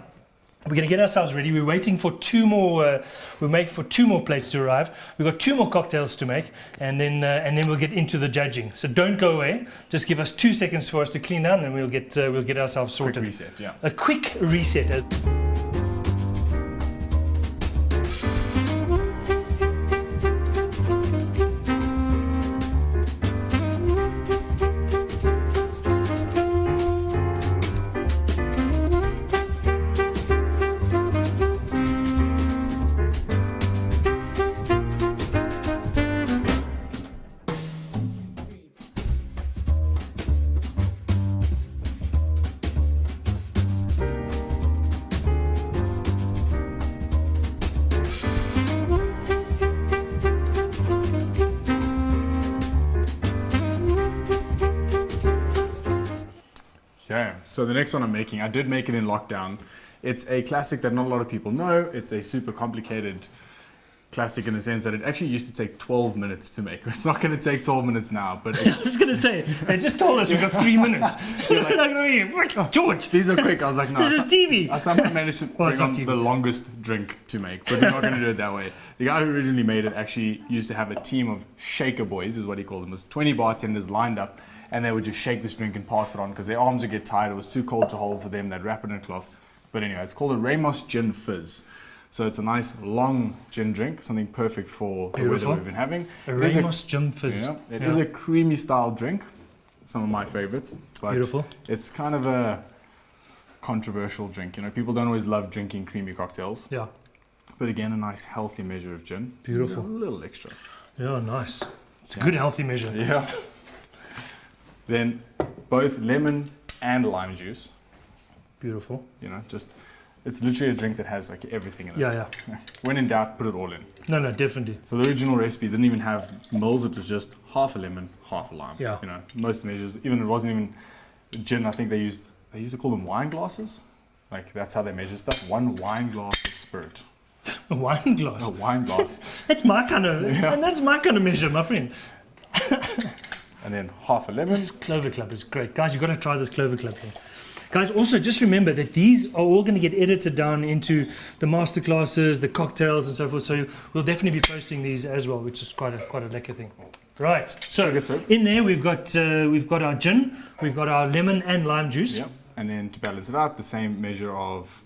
We're going to get ourselves ready. We're waiting for 2 more. We'll make for 2 more plates to arrive. We've got 2 more cocktails to make, and then we'll get into the judging. So don't go away. Just give us 2 seconds for us to clean down, and we'll get ourselves sorted. Quick reset, yeah. A quick reset. Okay, so the next one I'm making, I did make it in lockdown. It's a classic that not a lot of people know. It's a super complicated classic in the sense that it actually used to take 12 minutes to make. It's not going to take 12 minutes now, but I was going to say, they just told us we've got 3 minutes. You're like, George, these are quick. I was like, no. This is TV. I somehow managed to bring on the longest drink to make, but we're not going to do it that way. The guy who originally made it actually used to have a team of shaker boys, is what he called them. It was 20 bartenders lined up, and they would just shake this drink and pass it on because their arms would get tired. It was too cold to hold for them. They'd wrap it in a cloth. But anyway, it's called a Ramos Gin Fizz. So it's a nice long gin drink, something perfect for the weather we've been having. A Ramos Gin Fizz. Yeah, it is a creamy style drink. Some of my favorites. But beautiful. It's kind of a controversial drink. You know, people don't always love drinking creamy cocktails. Yeah. But again, a nice healthy measure of gin. Beautiful. A little extra. Yeah, nice. It's a good healthy measure. Yeah. Then both lemon and lime juice. Beautiful. You know, just it's literally a drink that has like everything in it. Yeah. When in doubt, put it all in. No, definitely. So the original recipe didn't even have mils. It was just half a lemon, half a lime. Yeah. You know, most measures. Even it wasn't even gin. I think they used to call them wine glasses. Like that's how they measure stuff. 1 wine glass of spirit. A wine glass. A wine glass. That's my kind of, and that's my kind of measure, my friend. And then half a lemon. This Clover Club is great. Guys, you've got to try this Clover Club thing. Guys, also just remember that these are all going to get edited down into the masterclasses, the cocktails and so forth. So we'll definitely be posting these as well, which is quite a lekker thing. Right. So in there we've got our gin, we've got our lemon and lime juice. Yep. And then to balance it out, the same measure of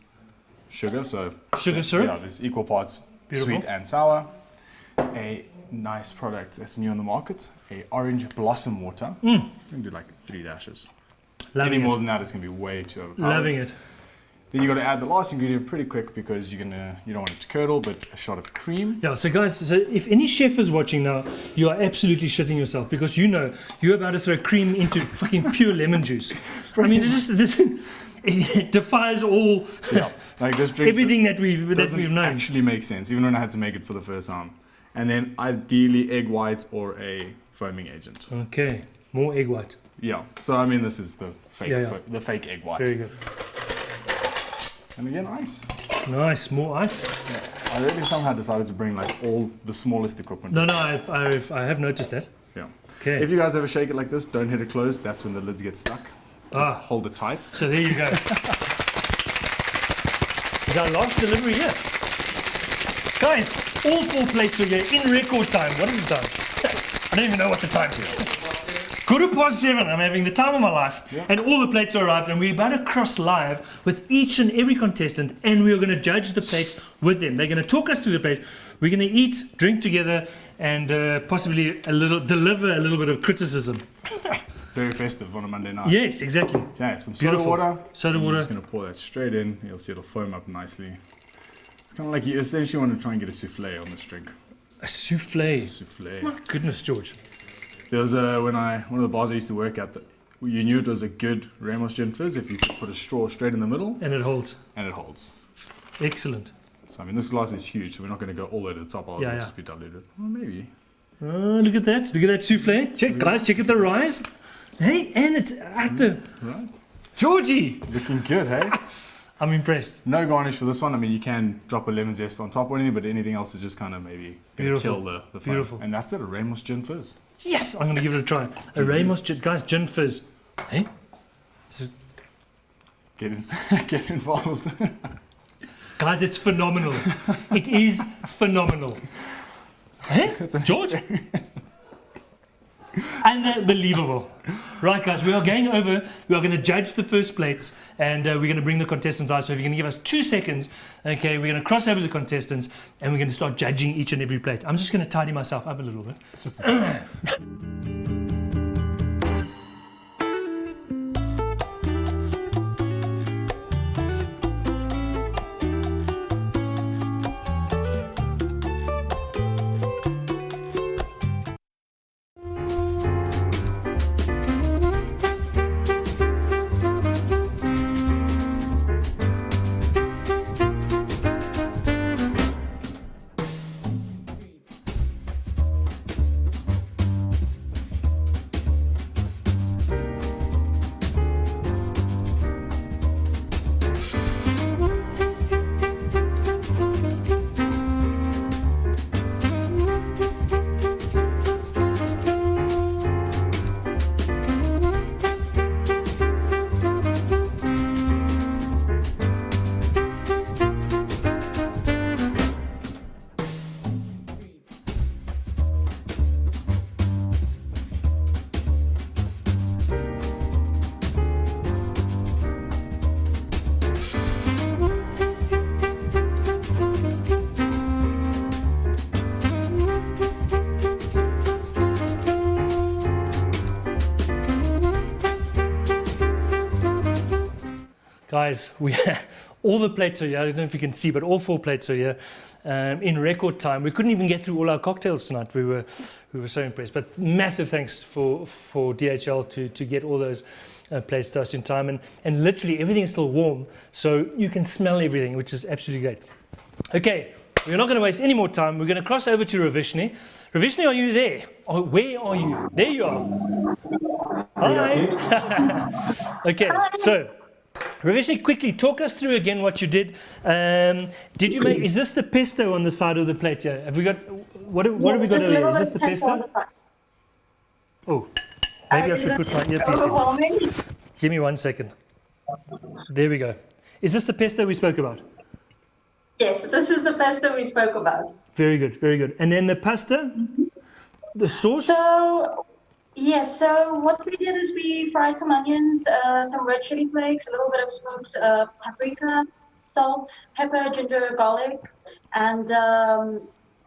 sugar. So sugar syrup. Yeah, there's equal parts Beautiful. Sweet and sour. A nice product that's new on the market, a orange blossom water. You can do like 3 dashes. Loving Any more it. than that is going to be way too overpowering. Loving it. Then you got to add the last ingredient pretty quick because you don't want it to curdle, but a shot of cream. Yeah, so guys, so if any chef is watching now, you are absolutely shitting yourself because you know you're about to throw cream into fucking pure lemon juice. I mean, it defies all like this drink everything that we've known. Actually makes sense, even when I had to make it for the first time. And then ideally egg white or a foaming agent. Okay, more egg white. Yeah, so I mean this is the fake the fake egg white. Very good. And again, ice. Nice, more ice. Yeah. I really somehow decided to bring like all the smallest equipment. No, I have noticed that. Yeah. Okay. If you guys ever shake it like this, don't hit it closed. That's when the lids get stuck. Just hold it tight. So there you go. It's our last delivery here. Guys, all 4 plates are here in record time. What is the time? I don't even know what the time is. 7:15. I'm having the time of my life, and all the plates are arrived, and we're about to cross live with each and every contestant, and we're going to judge the plates with them. They're going to talk us through the plate. We're going to eat, drink together, and possibly deliver a little bit of criticism. Very festive on a Monday night. Yes, exactly. Okay, some Beautiful. soda water. Soda water. I'm just going to pour that straight in. You'll see it'll foam up nicely. It's kind of like you essentially want to try and get a souffle on this drink. A souffle? A souffle. My goodness, George. There was one of the bars I used to work at, you knew it was a good Ramos gin fizz if you could put a straw straight in the middle. And it holds. And it holds. Excellent. So I mean this glass is huge, so we're not going to go all the way to the top, it'll just be diluted. Well, maybe. Look at that. Look at that souffle. Guys, check out the rise. Hey, and it's at the... Right. Georgie! Looking good, hey? I'm impressed. No garnish for this one. I mean, you can drop a lemon zest on top or anything, but anything else is just kind of maybe going to kill the fun. Beautiful. And that's it, a Ramos gin fizz. Yes, I'm going to give it a try. A Ramos gin, guys, gin fizz. Hey? Get involved. Guys, it's phenomenal. It is phenomenal. Hey, George? Unbelievable. Right, guys, we are going over. We are going to judge the first plates, and we're going to bring the contestants out. So if you're going to give us 2 seconds, okay, we're going to cross over the contestants, and we're going to start judging each and every plate. I'm just going to tidy myself up a little bit. Guys, all the plates are here. I don't know if you can see, but all 4 plates are here in record time. We couldn't even get through all our cocktails tonight. We were so impressed. But massive thanks for DHL to get all those plates to us in time. And literally everything is still warm, so you can smell everything, which is absolutely great. Okay, we're not going to waste any more time. We're going to cross over to Ravishni. Ravishni, are you there? Oh, where are you? There you are. Hi. Okay, so Ravishni, quickly talk us through again what you did. Did you make? Is this the pesto on the side of the plate here? Have we got? What have we got over here? Is this the pesto? Oh, maybe I should put my earpiece in. Give me 1 second. There we go. Is this the pesto we spoke about? Yes, this is the pesto we spoke about. Very good, very good. And then the pasta, the sauce? So, yes, so what we did is we fried some onions, some red chili flakes, a little bit of smoked paprika, salt, pepper, ginger, garlic, and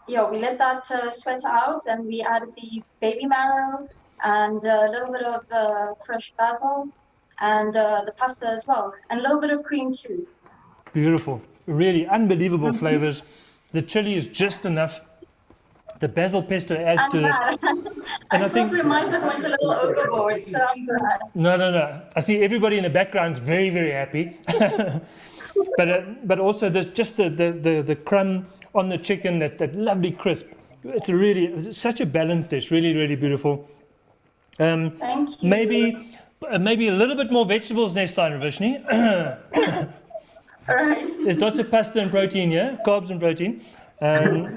yeah, we let that sweat out, and we added the baby marrow and a little bit of fresh basil and the pasta as well, and a little bit of cream too. Beautiful. Really unbelievable flavors. The chili is just enough. The basil pesto adds to it. And I think we might have went a little overboard, so I'm glad. No. I see everybody in the background is very, very happy. but also just the crumb on the chicken, that lovely crisp. It's such a balanced dish. Really, really beautiful. Thank you. Maybe a little bit more vegetables next time, Ravishni. Right. There's lots of pasta and protein here, carbs and protein.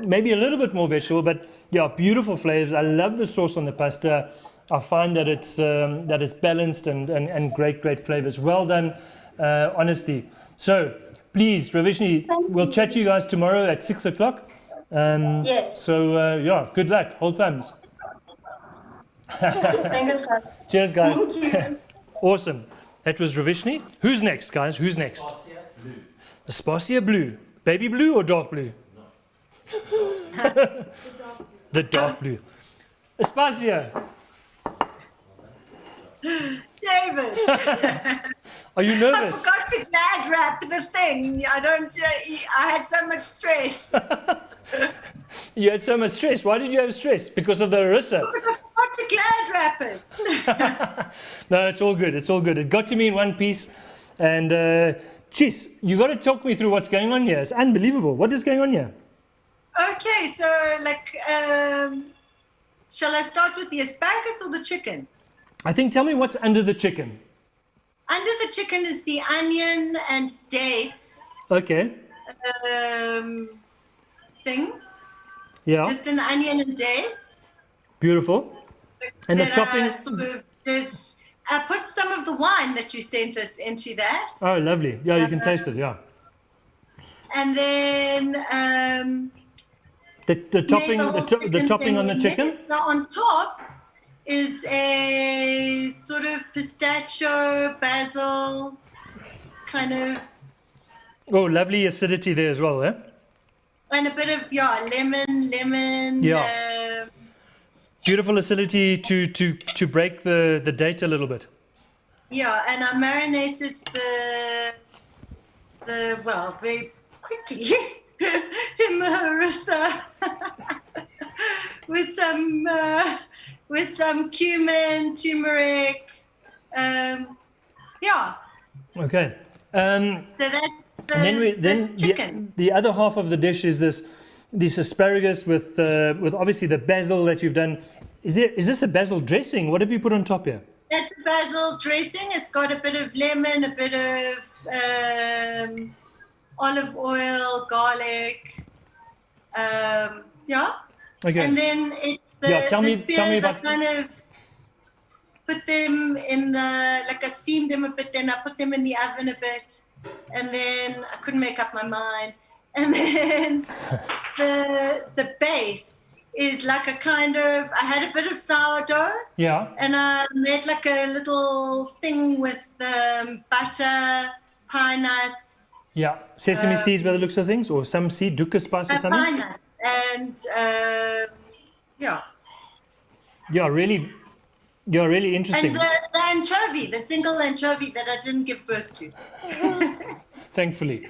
Maybe a little bit more vegetable, but yeah, beautiful flavors. I love the sauce on the pasta. I find that it's balanced and great flavors. Well done, honestly. So please, Ravishni, we'll chat to you guys tomorrow at 6 o'clock. Yes. So yeah, good luck. Hold thumbs. Fingers crossed. Cheers, guys. Thank you. Awesome. That was Ravishni. Who's next, guys? Who's next? Aspasia blue. Baby blue or dark blue? The dark blue. Aspasia. David. Are you nervous? I forgot to glad wrap the thing. I had so much stress. You had so much stress. Why did you have stress? Because of the harissa? I forgot to glad wrap it. No, it's all good. It's all good. It got to me in one piece. And, Chis, you got to talk me through what's going on here. It's unbelievable. What is going on here? Okay, so shall I start with the asparagus or the chicken? I think, tell me what's under the chicken. Under the chicken is the onion and dates. Okay. Thing. Yeah. Just an onion and dates. Beautiful. And the topping. I sort of did. I put some of the wine that you sent us into that. Oh, lovely. Yeah, you can taste it. Yeah. And then the topping, the topping on the chicken. So on top is a sort of pistachio, basil, kind of. Oh, lovely acidity there as well, eh? And a bit of lemon. Yeah. Beautiful acidity to break the date a little bit. Yeah, and I marinated very quickly in the harissa with some cumin, turmeric. Yeah. Okay. So that's the chicken. The other half of the dish is this asparagus with obviously the basil that you've done. Is this a basil dressing? What have you put on top here? That's a basil dressing. It's got a bit of lemon, a bit of olive oil, garlic. Yeah. Okay. And then it's the spears. I kind of put them in I steamed them a bit. Then I put them in the oven a bit, and then I couldn't make up my mind. And then the base is like a kind of, I had a bit of sourdough. Yeah. And I made like a little thing with butter, pine nuts. Yeah. Sesame seeds by the looks of things, or some seed, dukkha spice or something? Pine nuts. And yeah. Yeah, really interesting. And the anchovy, the single anchovy that I didn't give birth to. Thankfully.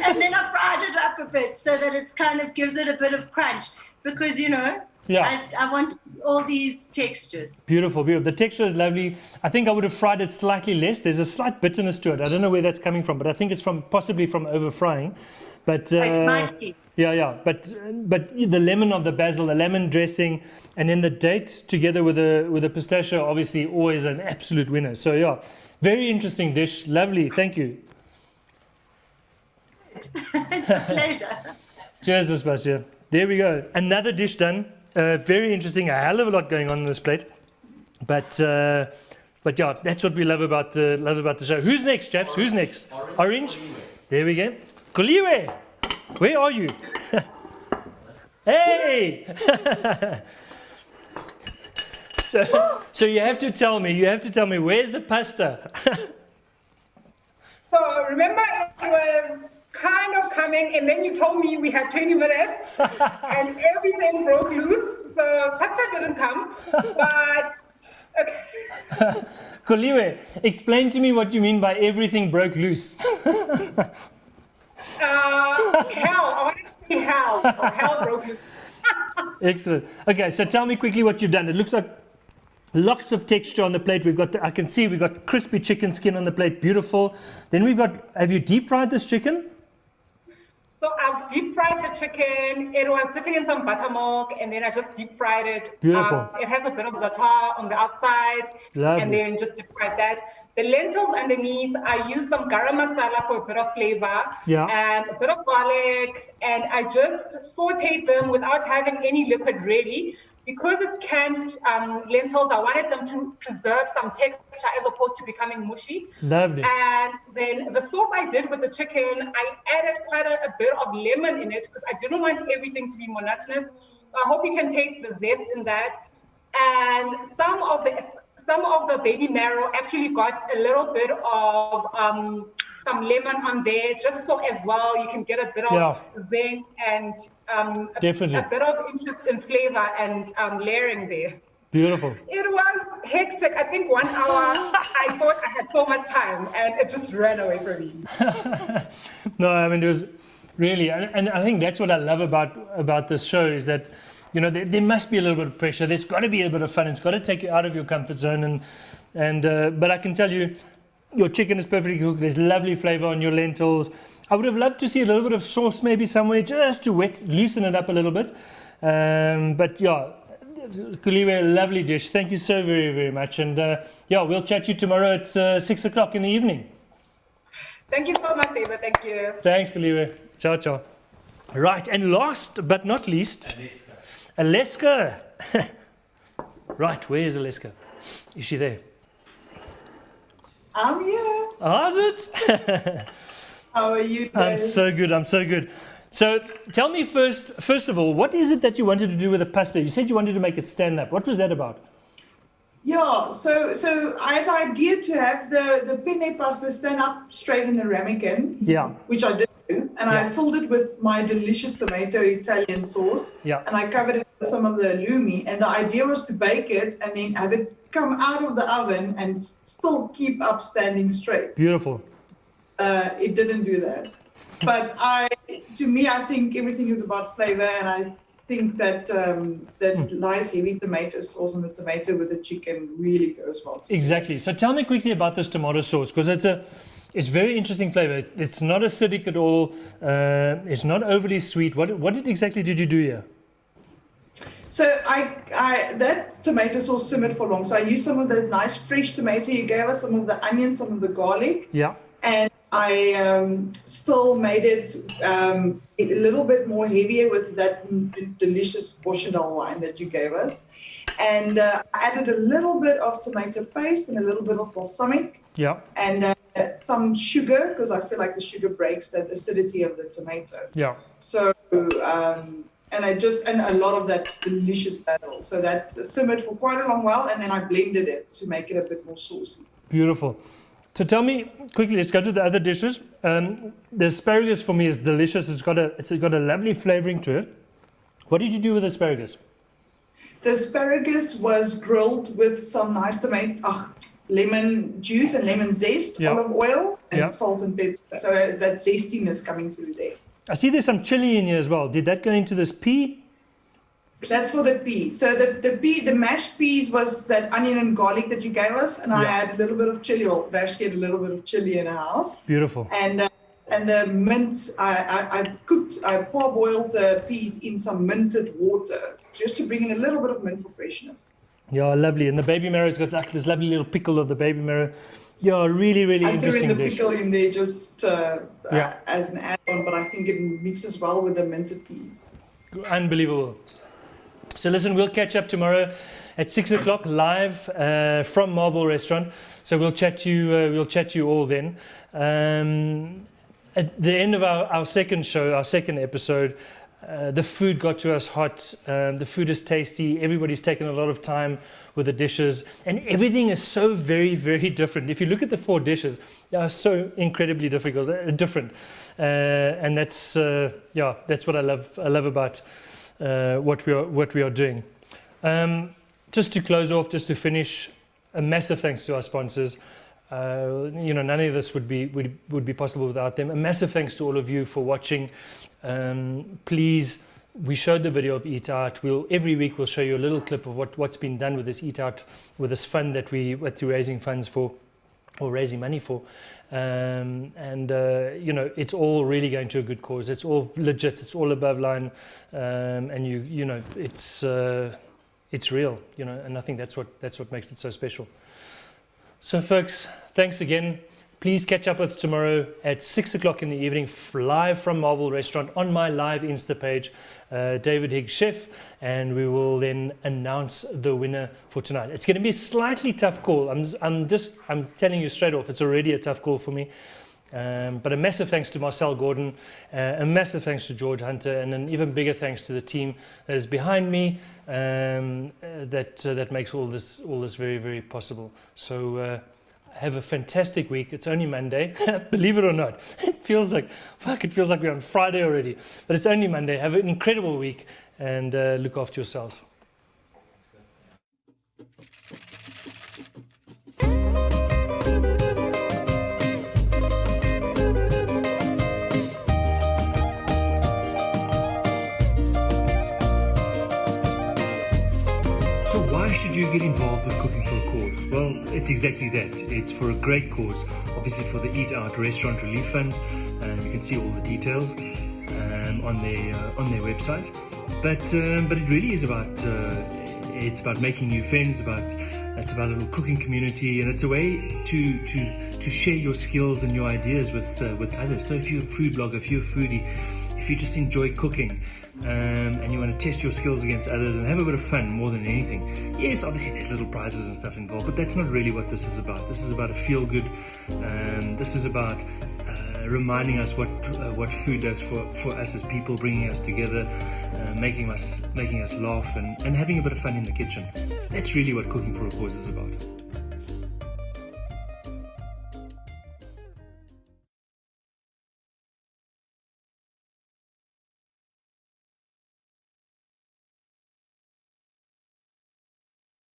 And then I fried it up a bit so that it kind of gives it a bit of crunch because, I want all these textures. Beautiful. The texture is lovely. I think I would have fried it slightly less. There's a slight bitterness to it. I don't know where that's coming from, but I think it's possibly from over frying. But it might be. Yeah. But the lemon of the basil, the lemon dressing, and then the dates together with a pistachio, obviously always an absolute winner. So yeah, Very interesting dish. Lovely. Thank you. It's a pleasure. Cheers, Aspasia. There we go. Another dish done. Very interesting. A hell of a lot going on this plate. But yeah, that's what we love about the show. Who's next, chaps? Who's next? Orange. There we go. Koliwe, where are you? Hey! So you have to tell me where's the pasta? So remember, it was kind of coming, and then you told me we had 20 minutes, and everything broke loose. The pasta didn't come, but okay. Koliwe, explain to me what you mean by everything broke loose. Hell, I wanted to say hell. Or hell broke loose. Excellent. Okay, so tell me quickly what you've done. It looks like lots of texture on the plate. I can see we've got crispy chicken skin on the plate. Beautiful. Then have you deep fried this chicken? So I've deep fried the chicken. It was sitting in some buttermilk, and then I just deep fried it. Beautiful. It has a bit of za'atar on the outside, Lovely. and then just deep fried that. The lentils underneath, I used some garam masala for a bit of flavor, and a bit of garlic, and I just sauteed them without having any liquid ready. Because it's canned lentils, I wanted them to preserve some texture as opposed to becoming mushy. Lovely. And then the sauce I did with the chicken, I added quite a bit of lemon in it because I didn't want everything to be monotonous. So I hope you can taste the zest in that. And some of the baby marrow actually got a little bit of some lemon on there, just so as well you can get a bit of zing and a bit of interest in flavor and layering there. Beautiful. It was hectic. I think 1 hour, I thought I had so much time, and it just ran away from me. No, I mean, it was really, and I think that's what I love about this show is that, you know, there must be a little bit of pressure. There's got to be a bit of fun. It's got to take you out of your comfort zone. But I can tell you, your chicken is perfectly cooked. There's lovely flavor on your lentils. I would have loved to see a little bit of sauce maybe somewhere just to loosen it up a little bit. But yeah, Koliwe, lovely dish. Thank you so very, very much. And yeah, we'll chat to you tomorrow at 6 o'clock in the evening. Thank you so much, David. Thank you. Thanks, Koliwe. Ciao, ciao. Right, and last but not least, Aleska. Right, where is Aleska? Is she there? I'm here. How's it? How are you today? I'm so good. So tell me first of all, what is it that you wanted to do with the pasta? You said you wanted to make it stand up. What was that about? Yeah, so I had the idea to have the penne pasta stand up straight in the ramekin. Yeah. Which I did do. And I filled it with my delicious tomato Italian sauce. Yeah. And I covered it with some of the halloumi. And the idea was to bake it and then have it come out of the oven and still keep up standing straight. Beautiful. It didn't do that. But to me, I think everything is about flavor, and I think that that nice heavy tomato sauce and the tomato with the chicken really goes well together. Exactly. So tell me quickly about this tomato sauce, because it's very interesting flavor. It's not acidic at all. It's not overly sweet. What exactly did you do here? So that tomato sauce simmered for long. So I used some of the nice fresh tomato you gave us, some of the onions, some of the garlic. Yeah. And I still made it a little bit more heavier with that delicious Boschendal wine that you gave us. And I added a little bit of tomato paste and a little bit of balsamic. Yeah. And some sugar, because I feel like the sugar breaks that acidity of the tomato. Yeah. So, and a lot of that delicious basil. So that simmered for quite a long while, and then I blended it to make it a bit more saucy. Beautiful. So tell me quickly, let's go to the other dishes. The asparagus for me is delicious. It's got a lovely flavoring to it. What did you do with asparagus? The asparagus was grilled with some nice lemon juice and lemon zest, olive oil, and salt and pepper. So that zestiness coming through there. I see there's some chili in here as well. Did that go into this pea? That's for the pea. So the mashed peas was that onion and garlic that you gave us, and I had a little bit of chili. Well, Vashti had a little bit of chili in her house. Beautiful. And the mint, I parboiled the peas in some minted water just to bring in a little bit of mint for freshness. Yeah, lovely. And the baby marrow's got this lovely little pickle of the baby marrow. Yeah, really, really I threw in interesting the dish. pickle in there just Yeah. as an add-on, but I think it mixes well with the minted peas. Unbelievable. So listen, we'll catch up tomorrow at 6 o'clock live from Marble Restaurant. So we'll chat to you all then. At the end of our second show, our second episode, the food got to us hot. The food is tasty. Everybody's taken a lot of time with the dishes, and everything is so very, very different. If you look at the 4 dishes, they are so incredibly different, and that's that's what I love. I love about what we are doing. Just to close off, just to finish, a massive thanks to our sponsors. None of this would be possible without them. A massive thanks to all of you for watching. Please, we showed the video of Eat Out. Every week we'll show you a little clip of what's been done with this Eat Out, with this fund that we're raising funds for, or raising money for. It's all really going to a good cause. It's all legit. It's all above line, and it's real. And I think that's what makes it so special. So folks, thanks again. Please catch up with us tomorrow at 6 o'clock in the evening, live from Marble Restaurant on my live Insta page, David Higgs Chef, and we will then announce the winner for tonight. It's going to be a slightly tough call. I'm telling you straight off, it's already a tough call for me. But a massive thanks to Marcel Gordon, a massive thanks to George Hunter, and an even bigger thanks to the team that is behind me, that makes all this very, very possible. So have a fantastic week. It's only Monday, believe it or not. It feels like we're on Friday already, but it's only Monday. Have an incredible week, and look after yourselves. Why should you get involved with Cooking for a Cause? Well, it's exactly that. It's for a great cause, obviously for the Eat Out Restaurant Relief Fund. You can see all the details on their website. But it really is about it's about making new friends. It's about a little cooking community, and it's a way to share your skills and your ideas with others. So if you're a food blogger, if you're a foodie, if you just enjoy cooking, and you want to test your skills against others and have a bit of fun more than anything. Yes, obviously there's little prizes and stuff involved, but that's not really what this is about. This is about a feel-good. This is about reminding us what food does for us as people, bringing us together, making us laugh, and having a bit of fun in the kitchen. That's really what Cooking for a Cause is about.